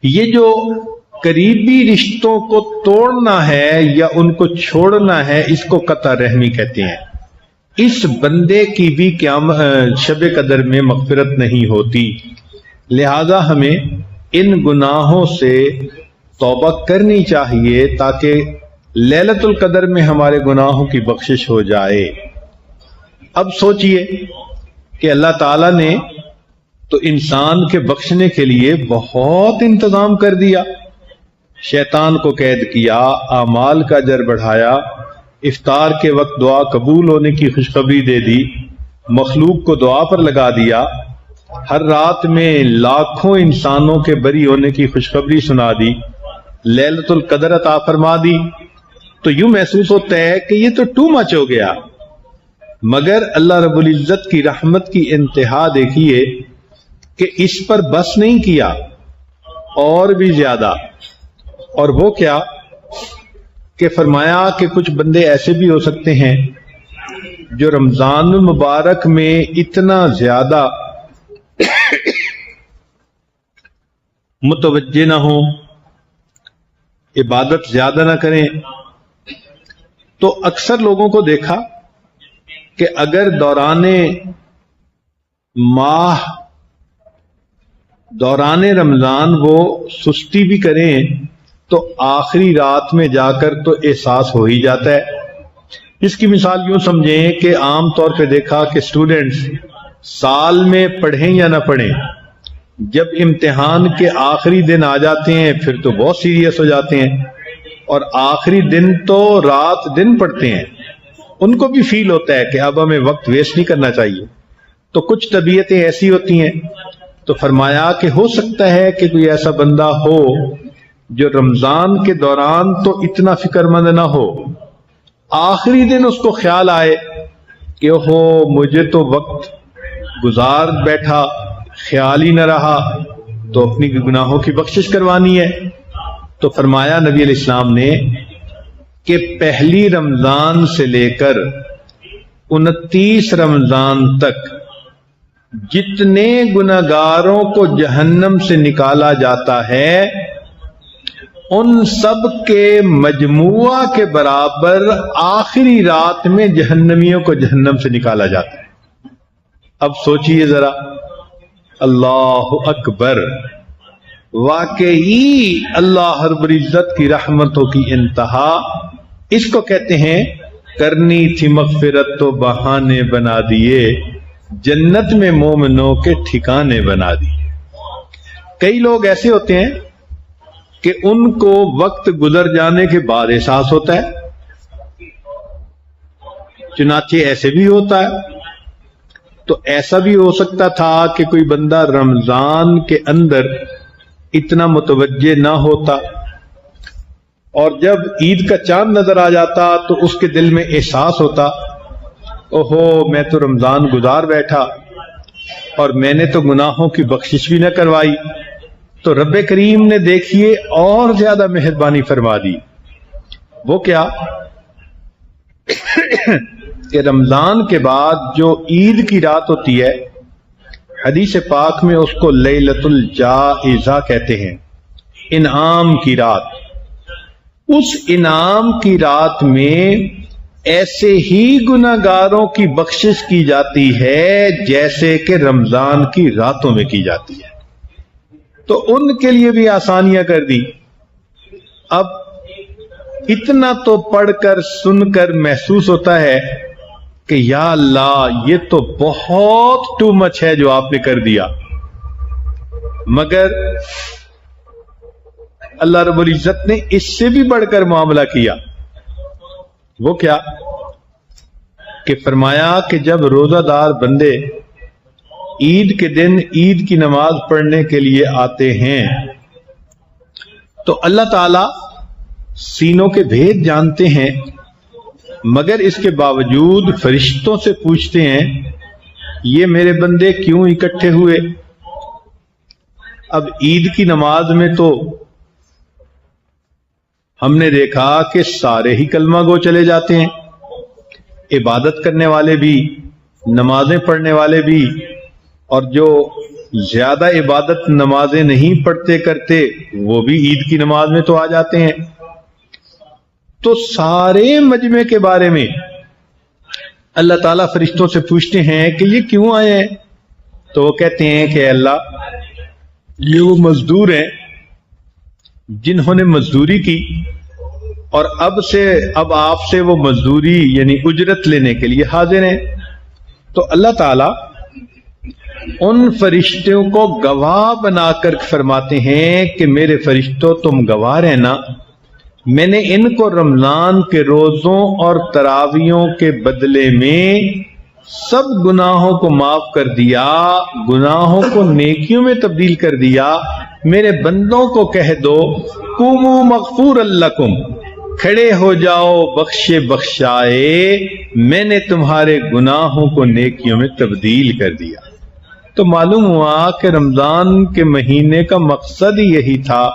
یہ جو قریبی رشتوں کو توڑنا ہے یا ان کو چھوڑنا ہے اس کو قطع رحمی کہتے ہیں۔ اس بندے کی بھی شب قدر میں مغفرت نہیں ہوتی۔ لہذا ہمیں ان گناہوں سے توبہ کرنی چاہیے تاکہ لیلۃ القدر میں ہمارے گناہوں کی بخشش ہو جائے۔ اب سوچئے کہ اللہ تعالیٰ نے تو انسان کے بخشنے کے لیے بہت انتظام کر دیا، شیطان کو قید کیا، اعمال کا اجر بڑھایا، افطار کے وقت دعا قبول ہونے کی خوشخبری دے دی، مخلوق کو دعا پر لگا دیا، ہر رات میں لاکھوں انسانوں کے بری ہونے کی خوشخبری سنا دی، لیلۃ القدر عطا فرما دی۔ تو یوں محسوس ہوتا ہے کہ یہ تو ٹو مچ ہو گیا، مگر اللہ رب العزت کی رحمت کی انتہا دیکھیے کہ اس پر بس نہیں کیا، اور بھی زیادہ۔ اور وہ کیا کہ فرمایا کہ کچھ بندے ایسے بھی ہو سکتے ہیں جو رمضان المبارک میں اتنا زیادہ متوجہ نہ ہوں، عبادت زیادہ نہ کریں۔ تو اکثر لوگوں کو دیکھا کہ اگر دوران رمضان وہ سستی بھی کریں تو آخری رات میں جا کر تو احساس ہو ہی جاتا ہے۔ اس کی مثال یوں سمجھیں کہ عام طور پہ دیکھا کہ اسٹوڈنٹس سال میں پڑھیں یا نہ پڑھیں، جب امتحان کے آخری دن آ جاتے ہیں پھر تو بہت سیریس ہو جاتے ہیں، اور آخری دن تو رات دن پڑھتے ہیں۔ ان کو بھی فیل ہوتا ہے کہ اب ہمیں وقت ویسٹ نہیں کرنا چاہیے۔ تو کچھ طبیعتیں ایسی ہوتی ہیں، تو فرمایا کہ ہو سکتا ہے کہ کوئی ایسا بندہ ہو جو رمضان کے دوران تو اتنا فکر مند نہ ہو، آخری دن اس کو خیال آئے کہ ہو مجھے تو وقت گزار بیٹھا، خیال ہی نہ رہا، تو اپنی گناہوں کی بخشش کروانی ہے۔ تو فرمایا نبی علیہ السلام نے کہ پہلی رمضان سے لے کر 29 رمضان تک جتنے گناہگاروں کو جہنم سے نکالا جاتا ہے ان سب کے مجموعہ کے برابر آخری رات میں جہنمیوں کو جہنم سے نکالا جاتا ہے۔ اب سوچئے ذرا، اللہ اکبر، واقعی اللہ رب العزت کی رحمتوں کی انتہا۔ اس کو کہتے ہیں کرنی تھی مغفرت تو بہانے بنا دیے، جنت میں مومنوں کے ٹھکانے بنا دیے۔ کئی لوگ ایسے ہوتے ہیں کہ ان کو وقت گزر جانے کے بعد احساس ہوتا ہے، چنانچہ ایسے بھی ہوتا ہے۔ تو ایسا بھی ہو سکتا تھا کہ کوئی بندہ رمضان کے اندر اتنا متوجہ نہ ہوتا، اور جب عید کا چاند نظر آ جاتا تو اس کے دل میں احساس ہوتا، اوہو میں تو رمضان گزار بیٹھا اور میں نے تو گناہوں کی بخشش بھی نہ کروائی۔ تو رب کریم نے دیکھیے اور زیادہ مہربانی فرما دی۔ وہ کیا کہ رمضان کے بعد جو عید کی رات ہوتی ہے، حدیث پاک میں اس کو لیلۃ الجائزہ کہتے ہیں، انعام کی رات۔ اس انعام کی رات میں ایسے ہی گناہگاروں کی بخشش کی جاتی ہے جیسے کہ رمضان کی راتوں میں کی جاتی ہے۔ تو ان کے لیے بھی آسانیاں کر دی۔ اب اتنا تو پڑھ کر سن کر محسوس ہوتا ہے کہ یا اللہ یہ تو بہت ٹو مچ ہے جو آپ نے کر دیا، مگر اللہ رب العزت نے اس سے بھی بڑھ کر معاملہ کیا۔ وہ کیا کہ فرمایا کہ جب روزہ دار بندے عید کے دن عید کی نماز پڑھنے کے لیے آتے ہیں تو اللہ تعالی سینوں کے بھید جانتے ہیں، مگر اس کے باوجود فرشتوں سے پوچھتے ہیں یہ میرے بندے کیوں اکٹھے ہوئے؟ اب عید کی نماز میں تو ہم نے دیکھا کہ سارے ہی کلمہ گو چلے جاتے ہیں، عبادت کرنے والے بھی، نمازیں پڑھنے والے بھی، اور جو زیادہ عبادت نمازیں نہیں پڑھتے کرتے وہ بھی عید کی نماز میں تو آ جاتے ہیں۔ تو سارے مجمع کے بارے میں اللہ تعالیٰ فرشتوں سے پوچھتے ہیں کہ یہ کیوں آئے ہیں؟ تو وہ کہتے ہیں کہ اللہ یہ وہ مزدور ہیں جنہوں نے مزدوری کی، اور اب آپ سے وہ مزدوری یعنی اجرت لینے کے لیے حاضر ہیں۔ تو اللہ تعالیٰ ان فرشتوں کو گواہ بنا کر فرماتے ہیں کہ میرے فرشتوں تم گواہ رہنا، میں نے ان کو رمضان کے روزوں اور تراویوں کے بدلے میں سب گناہوں کو معاف کر دیا، گناہوں کو نیکیوں میں تبدیل کر دیا۔ میرے بندوں کو کہہ دو قوموا مغفور لکم، کھڑے ہو جاؤ بخشے بخشائے، میں نے تمہارے گناہوں کو نیکیوں میں تبدیل کر دیا۔ تو معلوم ہوا کہ رمضان کے مہینے کا مقصد ہی یہی تھا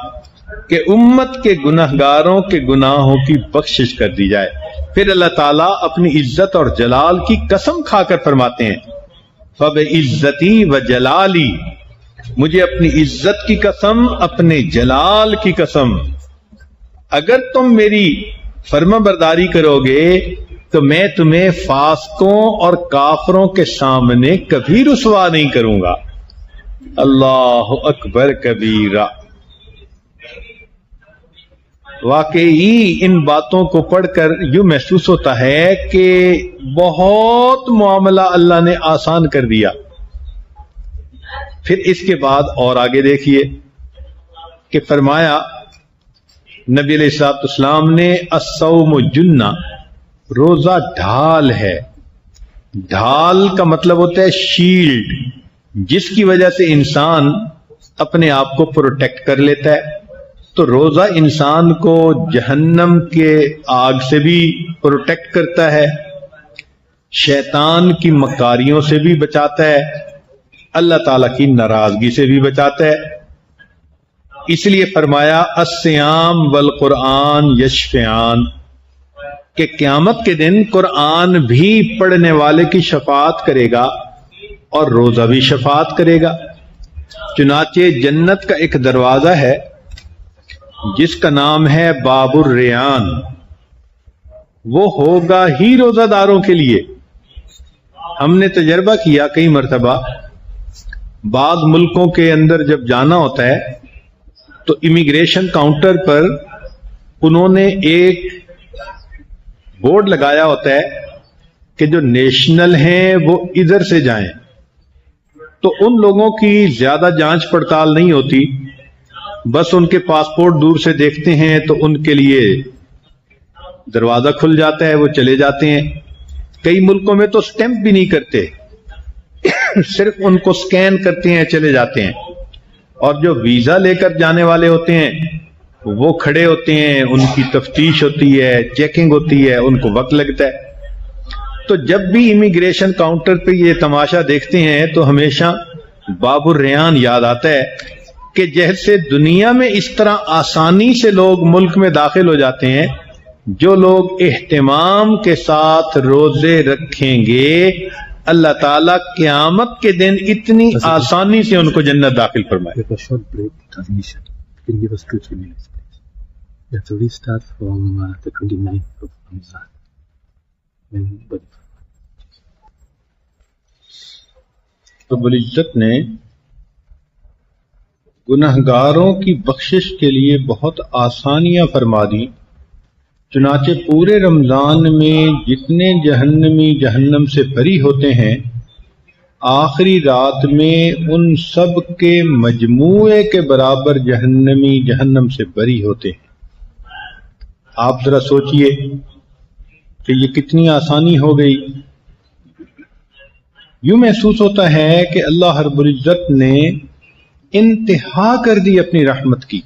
کہ امت کے گناہگاروں کے گناہوں کی بخشش کر دی جائے۔ پھر اللہ تعالیٰ اپنی عزت اور جلال کی قسم کھا کر فرماتے ہیں فَبِعِزَّتِي وَجَلَالِي، مجھے اپنی عزت کی قسم، اپنے جلال کی قسم، اگر تم میری فرما برداری کرو گے تو میں تمہیں فاسقوں اور کافروں کے سامنے کبھی رسوا نہیں کروں گا۔ اللہ اکبر کبیرہ۔ واقعی ان باتوں کو پڑھ کر یوں محسوس ہوتا ہے کہ بہت معاملہ اللہ نے آسان کر دیا۔ پھر اس کے بعد اور آگے دیکھیے کہ فرمایا نبی علیہ الصلوۃ والسلام نے الصوم جنہ، روزہ ڈھال ہے۔ ڈھال کا مطلب ہوتا ہے شیلڈ، جس کی وجہ سے انسان اپنے آپ کو پروٹیکٹ کر لیتا ہے۔ تو روزہ انسان کو جہنم کے آگ سے بھی پروٹیکٹ کرتا ہے، شیطان کی مکاریوں سے بھی بچاتا ہے، اللہ تعالیٰ کی ناراضگی سے بھی بچاتا ہے۔ اس لیے فرمایا الصیام والقرآن یشفعان، کہ قیامت کے دن قرآن بھی پڑھنے والے کی شفاعت کرے گا اور روزہ بھی شفاعت کرے گا۔ چنانچہ جنت کا ایک دروازہ ہے جس کا نام ہے باب الریان، وہ ہوگا ہی روزہ داروں کے لیے۔ ہم نے تجربہ کیا کئی مرتبہ، بعض ملکوں کے اندر جب جانا ہوتا ہے تو امیگریشن کاؤنٹر پر انہوں نے ایک بورڈ لگایا ہوتا ہے کہ جو نیشنل ہیں وہ ادھر سے جائیں، تو ان لوگوں کی زیادہ جانچ پڑتال نہیں ہوتی، بس ان کے پاسپورٹ دور سے دیکھتے ہیں تو ان کے لیے دروازہ کھل جاتا ہے، وہ چلے جاتے ہیں۔ کئی ملکوں میں تو سٹیمپ بھی نہیں کرتے، صرف ان کو سکین کرتے ہیں، چلے جاتے ہیں۔ اور جو ویزا لے کر جانے والے ہوتے ہیں وہ کھڑے ہوتے ہیں، ان کی تفتیش ہوتی ہے، چیکنگ ہوتی ہے، ان کو وقت لگتا ہے۔ تو جب بھی امیگریشن کاؤنٹر پہ یہ تماشا دیکھتے ہیں تو ہمیشہ باب الریان یاد آتا ہے کہ جیسے دنیا میں اس طرح آسانی سے لوگ ملک میں داخل ہو جاتے ہیں، جو لوگ اہتمام کے ساتھ روزے رکھیں گے اللہ تعالیٰ قیامت کے دن اتنی آسانی سے ان کو جنت داخل فرمائے۔ رب العزت نے گناہگاروں کی بخشش کے لیے بہت آسانیاں فرما دی، چنانچہ پورے رمضان میں جتنے جہنمی جہنم سے بری ہوتے ہیں، آخری رات میں ان سب کے مجموعے کے برابر جہنمی جہنم سے بری ہوتے ہیں۔ آپ ذرا سوچئے کہ یہ کتنی آسانی ہو گئی۔ یوں محسوس ہوتا ہے کہ اللہ رب العزت نے انتہا کر دی اپنی رحمت کی۔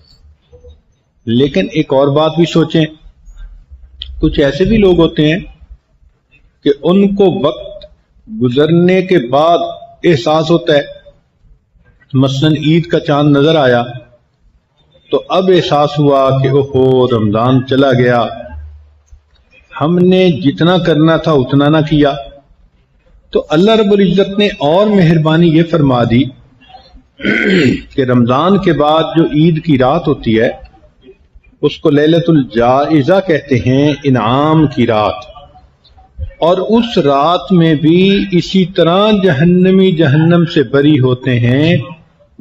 لیکن ایک اور بات بھی سوچیں، کچھ ایسے بھی لوگ ہوتے ہیں کہ ان کو وقت گزرنے کے بعد احساس ہوتا ہے، مثلا عید کا چاند نظر آیا تو اب احساس ہوا کہ اوہو رمضان چلا گیا، ہم نے جتنا کرنا تھا اتنا نہ کیا۔ تو اللہ رب العزت نے اور مہربانی یہ فرما دی کہ رمضان کے بعد جو عید کی رات ہوتی ہے اس کو لیلۃ الجائزہ کہتے ہیں، انعام کی رات، اور اس رات میں بھی اسی طرح جہنمی جہنم سے بری ہوتے ہیں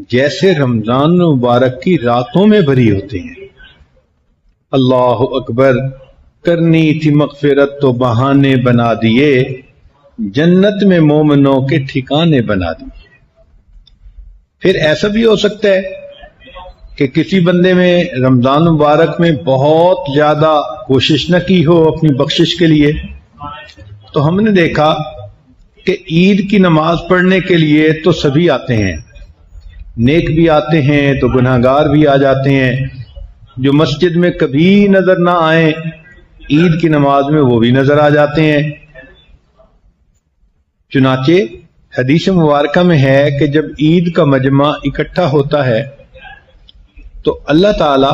جیسے رمضان مبارک کی راتوں میں بری ہوتے ہیں۔ اللہ اکبر، کرنی تھی مغفرت تو بہانے بنا دیے، جنت میں مومنوں کے ٹھکانے بنا دیے۔ پھر ایسا بھی ہو سکتا ہے کہ کسی بندے میں رمضان مبارک میں بہت زیادہ کوشش نہ کی ہو اپنی بخشش کے لیے، تو ہم نے دیکھا کہ عید کی نماز پڑھنے کے لیے تو سبھی آتے ہیں، نیک بھی آتے ہیں تو گناہگار بھی آ جاتے ہیں، جو مسجد میں کبھی نظر نہ آئیں عید کی نماز میں وہ بھی نظر آ جاتے ہیں۔ چنانچہ حدیث مبارکہ میں ہے کہ جب عید کا مجمع اکٹھا ہوتا ہے تو اللہ تعالی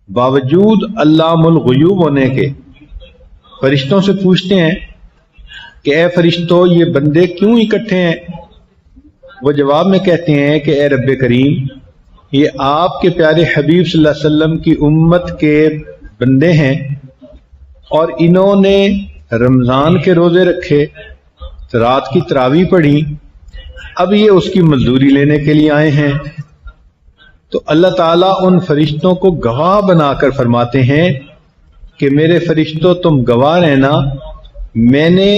باوجود علام الغیوب ہونے کے فرشتوں سے پوچھتے ہیں کہ اے فرشتوں یہ بندے کیوں اکٹھے ہیں؟ وہ جواب میں کہتے ہیں کہ اے رب کریم یہ آپ کے پیارے حبیب صلی اللہ علیہ وسلم کی امت کے بندے ہیں اور انہوں نے رمضان کے روزے رکھے، رات کی تراویح پڑھی، اب یہ اس کی مزدوری لینے کے لیے آئے ہیں۔ تو اللہ تعالیٰ ان فرشتوں کو گواہ بنا کر فرماتے ہیں کہ میرے فرشتوں تم گواہ رہنا، میں نے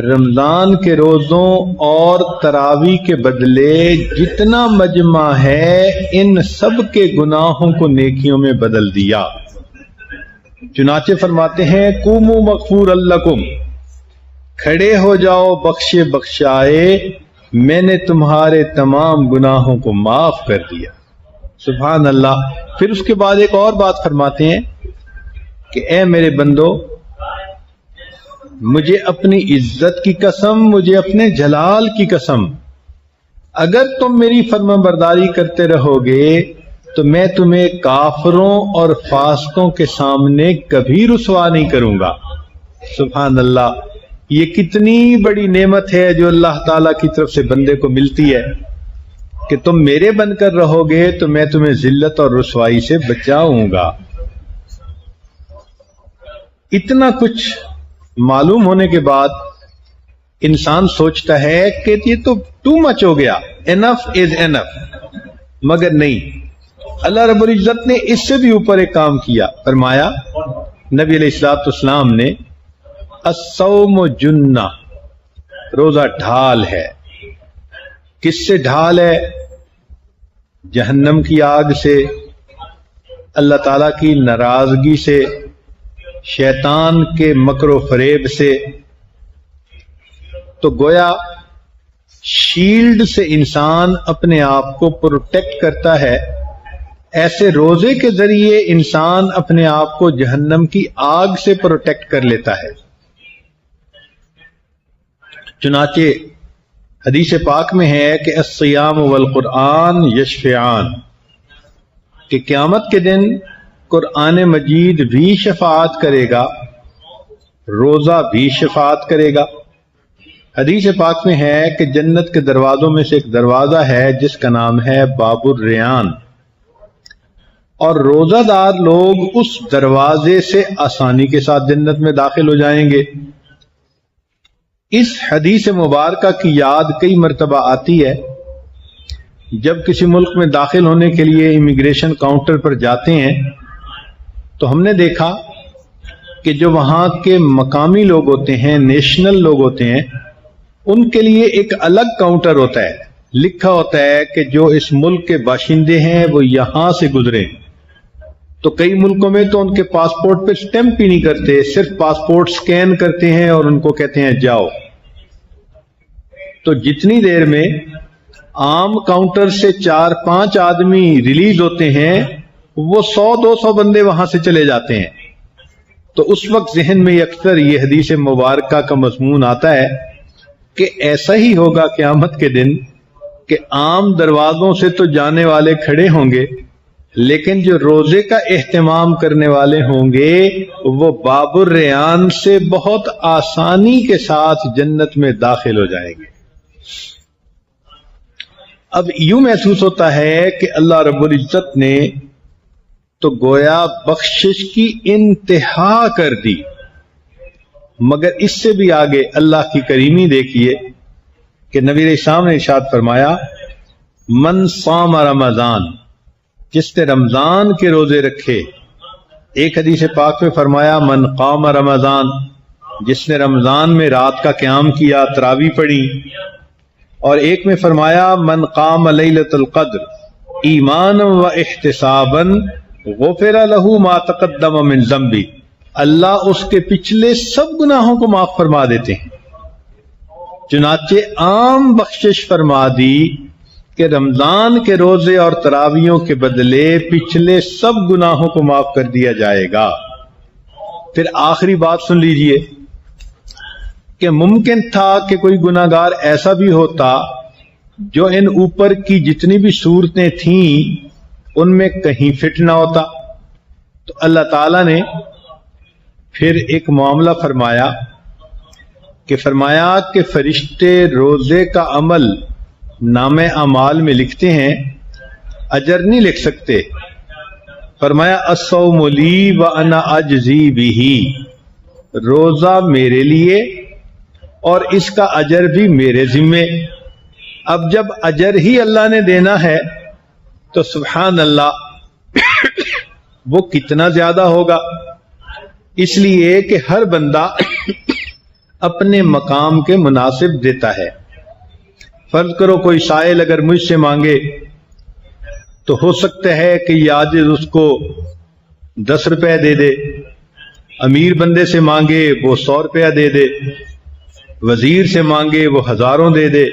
رمضان کے روزوں اور تراویح کے بدلے جتنا مجمع ہے ان سب کے گناہوں کو نیکیوں میں بدل دیا۔ چنانچہ فرماتے ہیں قوموا مغفور لکم، کھڑے ہو جاؤ بخشے بخشائے، میں نے تمہارے تمام گناہوں کو معاف کر دیا۔ سبحان اللہ۔ پھر اس کے بعد ایک اور بات فرماتے ہیں کہ اے میرے بندو مجھے اپنی عزت کی قسم، مجھے اپنے جلال کی قسم، اگر تم میری فرما برداری کرتے رہو گے تو میں تمہیں کافروں اور فاسقوں کے سامنے کبھی رسوا نہیں کروں گا۔ سبحان اللہ۔ یہ کتنی بڑی نعمت ہے جو اللہ تعالیٰ کی طرف سے بندے کو ملتی ہے کہ تم میرے بن کر رہو گے تو میں تمہیں ذلت اور رسوائی سے بچاؤں گا۔ اتنا کچھ معلوم ہونے کے بعد انسان سوچتا ہے کہ یہ تو ٹو مچ ہو گیا، انف از انف، مگر نہیں، اللہ رب العزت نے اس سے بھی اوپر ایک کام کیا۔ فرمایا نبی علیہ الصلوۃ والسلام نے الصوم جنہ، روزہ ڈھال ہے۔ کس سے ڈھال ہے؟ جہنم کی آگ سے، اللہ تعالیٰ کی ناراضگی سے، شیطان کے مکر و فریب سے۔ تو گویا شیلڈ سے انسان اپنے آپ کو پروٹیکٹ کرتا ہے، ایسے روزے کے ذریعے انسان اپنے آپ کو جہنم کی آگ سے پروٹیکٹ کر لیتا ہے۔ چنانچہ حدیث پاک میں ہے کہ الصیام والقرآن یشفعان، کہ قیامت کے دن قرآن مجید بھی شفاعت کرے گا، روزہ بھی شفاعت کرے گا۔ حدیث پاک میں ہے کہ جنت کے دروازوں میں سے ایک دروازہ ہے جس کا نام ہے باب الریان، اور روزہ دار لوگ اس دروازے سے آسانی کے ساتھ جنت میں داخل ہو جائیں گے۔ اس حدیث مبارکہ کی یاد کئی مرتبہ آتی ہے جب کسی ملک میں داخل ہونے کے لیے امیگریشن کاؤنٹر پر جاتے ہیں تو ہم نے دیکھا کہ جو وہاں کے مقامی لوگ ہوتے ہیں، نیشنل لوگ ہوتے ہیں، ان کے لیے ایک الگ کاؤنٹر ہوتا ہے، لکھا ہوتا ہے کہ جو اس ملک کے باشندے ہیں وہ یہاں سے گزرے۔ تو کئی ملکوں میں تو ان کے پاسپورٹ پہ سٹیمپ ہی نہیں کرتے، صرف پاسپورٹ سکین کرتے ہیں اور ان کو کہتے ہیں جاؤ۔ تو جتنی دیر میں عام کاؤنٹر سے 4-5 آدمی ریلیز ہوتے ہیں وہ 100-200 بندے وہاں سے چلے جاتے ہیں۔ تو اس وقت ذہن میں اکثر یہ حدیث مبارکہ کا مضمون آتا ہے کہ ایسا ہی ہوگا قیامت کے دن کہ عام دروازوں سے تو جانے والے کھڑے ہوں گے، لیکن جو روزے کا اہتمام کرنے والے ہوں گے وہ باب الریان سے بہت آسانی کے ساتھ جنت میں داخل ہو جائیں گے۔ اب یوں محسوس ہوتا ہے کہ اللہ رب العزت نے تو گویا بخشش کی انتہا کر دی، مگر اس سے بھی آگے اللہ کی کریمی دیکھیے کہ نبی علیہ السلام نے ارشاد فرمایا من صام رمضان، جس نے رمضان کے روزے رکھے۔ ایک حدیث پاک میں فرمایا من قام رمضان، جس نے رمضان میں رات کا قیام کیا، تراویح پڑھی، اور ایک میں فرمایا من قام لیلۃ القدر ایمانا و احتسابا غفر له ما تقدم من ذنبی، اللہ اس کے پچھلے سب گناہوں کو معاف فرما دیتے ہیں۔ چنانچہ عام بخشش فرما دی کہ رمضان کے روزے اور تراویحوں کے بدلے پچھلے سب گناہوں کو معاف کر دیا جائے گا۔ پھر آخری بات سن لیجئے کہ ممکن تھا کہ کوئی گناہگار ایسا بھی ہوتا جو ان اوپر کی جتنی بھی صورتیں تھیں ان میں کہیں فٹ نہ ہوتا، تو اللہ تعالیٰ نے پھر ایک معاملہ فرمایا کہ فرشتے روزے کا عمل نام اعمال میں لکھتے ہیں، اجر نہیں لکھ سکتے۔ فرمایا الصوم لی وانا اجزی بہ، روزہ میرے لیے اور اس کا اجر بھی میرے ذمے۔ اب جب اجر ہی اللہ نے دینا ہے تو سبحان اللہ وہ کتنا زیادہ ہوگا۔ اس لیے کہ ہر بندہ اپنے مقام کے مناسب دیتا ہے۔ فرض کرو کوئی سائل اگر مجھ سے مانگے تو ہو سکتا ہے کہ یہ عاجز اس کو 10 روپے دے دے، امیر بندے سے مانگے وہ 100 روپیہ دے دے، وزیر سے مانگے وہ ہزاروں دے دے،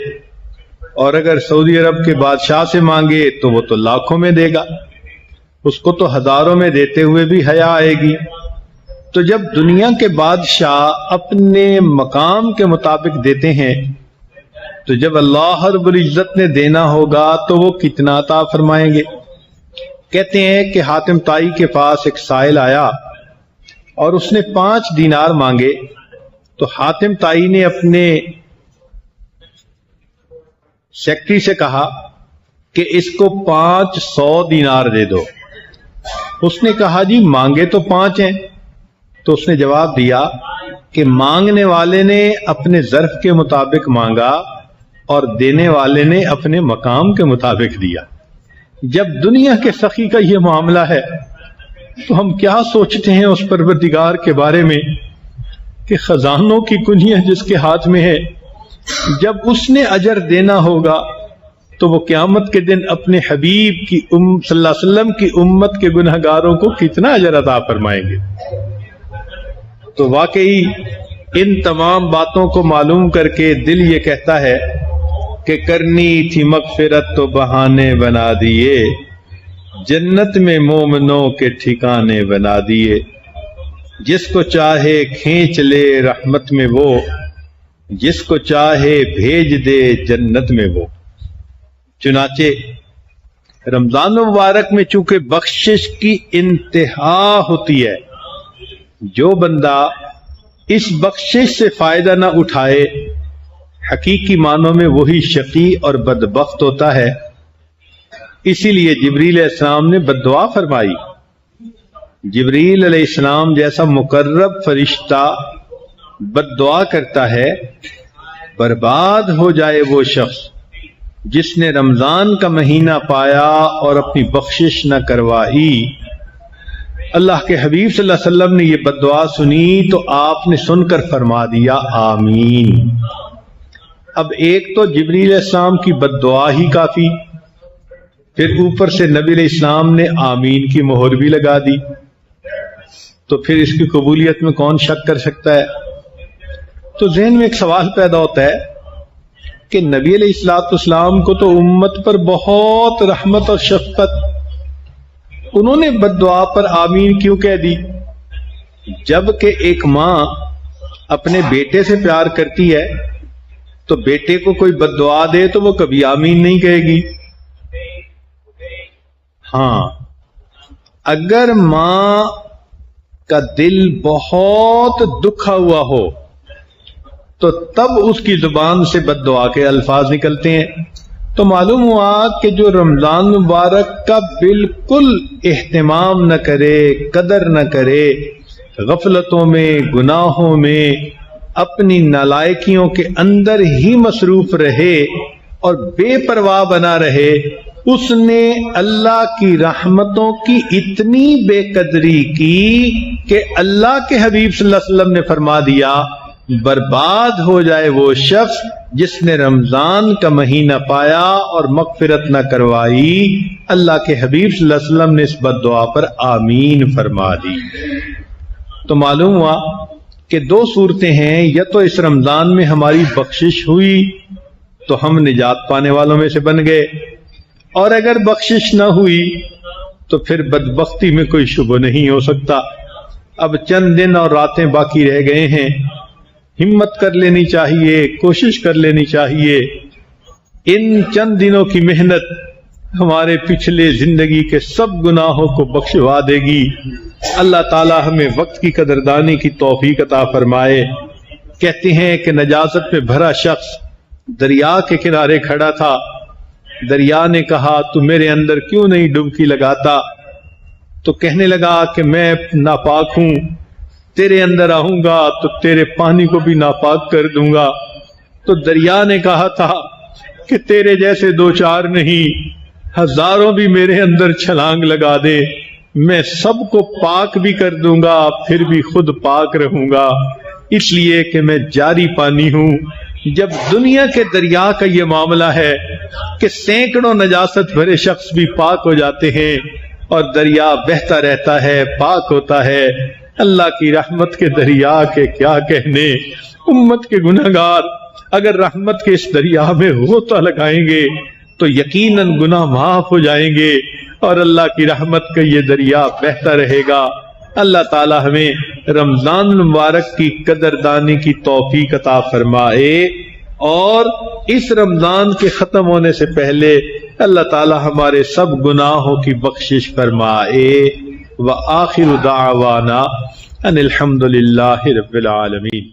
اور اگر سعودی عرب کے بادشاہ سے مانگے تو وہ تو لاکھوں میں دے گا، اس کو تو ہزاروں میں دیتے ہوئے بھی حیا آئے گی۔ تو جب دنیا کے بادشاہ اپنے مقام کے مطابق دیتے ہیں تو جب اللہ رب العزت نے دینا ہوگا تو وہ کتنا عطا فرمائیں گے۔ کہتے ہیں کہ حاتم طائی کے پاس ایک سائل آیا اور اس نے 5 دینار مانگے، تو حاتم طائی نے اپنے سیکٹری سے کہا کہ اس کو 500 دینار دے دو۔ اس نے کہا جی مانگے تو 5 ہیں، تو اس نے جواب دیا کہ مانگنے والے نے اپنے ظرف کے مطابق مانگا اور دینے والے نے اپنے مقام کے مطابق دیا۔ جب دنیا کے سخی کا یہ معاملہ ہے تو ہم کیا سوچتے ہیں اس پروردگار کے بارے میں کہ خزانوں کی کنجیاں جس کے ہاتھ میں ہے، جب اس نے اجر دینا ہوگا تو وہ قیامت کے دن اپنے حبیب کی صلی اللہ علیہ وسلم کی امت کے گنہگاروں کو کتنا اجر عطا فرمائیں گے۔ تو واقعی ان تمام باتوں کو معلوم کر کے دل یہ کہتا ہے کہ کرنی تھی مغفرت تو بہانے بنا دیے، جنت میں مومنوں کے ٹھکانے بنا دیے، جس کو چاہے کھینچ لے رحمت میں وہ، جس کو چاہے بھیج دے جنت میں وہ۔ چنانچہ رمضان مبارک میں چونکہ بخشش کی انتہا ہوتی ہے، جو بندہ اس بخشش سے فائدہ نہ اٹھائے حقیقی معنوں میں وہی شقی اور بدبخت ہوتا ہے۔ اسی لیے جبریل علیہ السلام نے بددعا فرمائی۔ جبریل علیہ السلام جیسا مقرب فرشتہ بددعا کرتا ہے، برباد ہو جائے وہ شخص جس نے رمضان کا مہینہ پایا اور اپنی بخشش نہ کروائی۔ اللہ کے حبیب صلی اللہ علیہ وسلم نے یہ بددعا سنی تو آپ نے سن کر فرما دیا آمین۔ اب ایک تو جبریل علیہ السلام کی بددعا ہی کافی، پھر اوپر سے نبی علیہ السلام نے آمین کی مہر بھی لگا دی، تو پھر اس کی قبولیت میں کون شک کر سکتا ہے؟ تو ذہن میں ایک سوال پیدا ہوتا ہے کہ نبی علیہ الصلوۃ والسلام کو تو امت پر بہت رحمت اور شفقت، انہوں نے بددعا پر آمین کیوں کہہ دی؟ جبکہ ایک ماں اپنے بیٹے سے پیار کرتی ہے تو بیٹے کو کوئی بددعا دے تو وہ کبھی آمین نہیں کہے گی۔ ہاں، اگر ماں کا دل بہت دکھا ہوا ہو تو تب اس کی زبان سے بددعا کے الفاظ نکلتے ہیں۔ تو معلوم ہوا کہ جو رمضان مبارک کا بالکل اہتمام نہ کرے، قدر نہ کرے، غفلتوں میں، گناہوں میں، اپنی نالائکیوں کے اندر ہی مصروف رہے اور بے پرواہ بنا رہے، اس نے اللہ کی رحمتوں کی اتنی بے قدری کی کہ اللہ کے حبیب صلی اللہ علیہ وسلم نے فرما دیا برباد ہو جائے وہ شخص جس نے رمضان کا مہینہ پایا اور مغفرت نہ کروائی۔ اللہ کے حبیب صلی اللہ علیہ وسلم نے اس بد دعا پر آمین فرما دی۔ تو معلوم ہوا کہ دو صورتیں ہیں، یا تو اس رمضان میں ہماری بخشش ہوئی تو ہم نجات پانے والوں میں سے بن گئے، اور اگر بخشش نہ ہوئی تو پھر بدبختی میں کوئی شبہ نہیں ہو سکتا۔ اب چند دن اور راتیں باقی رہ گئے ہیں، ہمت کر لینی چاہیے، کوشش کر لینی چاہیے۔ ان چند دنوں کی محنت ہمارے پچھلے زندگی کے سب گناہوں کو بخشوا دے گی۔ اللہ تعالی ہمیں وقت کی قدردانی کی توفیق عطا فرمائے۔ کہتے ہیں کہ نجاست میں بھرا شخص دریا کے کنارے کھڑا تھا، دریا نے کہا تو میرے اندر کیوں نہیں ڈبکی لگاتا؟ تو کہنے لگا کہ میں ناپاک ہوں، تیرے اندر آؤں گا تو تیرے پانی کو بھی ناپاک کر دوں گا۔ تو دریا نے کہا تھا کہ تیرے جیسے دو چار نہیں، ہزاروں بھی میرے اندر چھلانگ لگا دے، میں سب کو پاک بھی کر دوں گا، پھر بھی خود پاک رہوں گا، اس لیے کہ میں جاری پانی ہوں۔ جب دنیا کے دریا کا یہ معاملہ ہے کہ سینکڑوں نجاست بھرے شخص بھی پاک ہو جاتے ہیں اور دریا بہتا رہتا ہے، پاک ہوتا ہے، اللہ کی رحمت کے دریا کے کیا کہنے۔ امت کے گناہگار اگر رحمت کے اس دریا میں غوطہ لگائیں گے تو یقیناً گناہ معاف ہو جائیں گے اور اللہ کی رحمت کا یہ دریا بہتا رہے گا۔ اللہ تعالی ہمیں رمضان المبارک کی قدردانی کی توفیق عطا فرمائے، اور اس رمضان کے ختم ہونے سے پہلے اللہ تعالی ہمارے سب گناہوں کی بخشش فرمائے۔ وآخر دعوانا ان الحمد للہ رب العالمین۔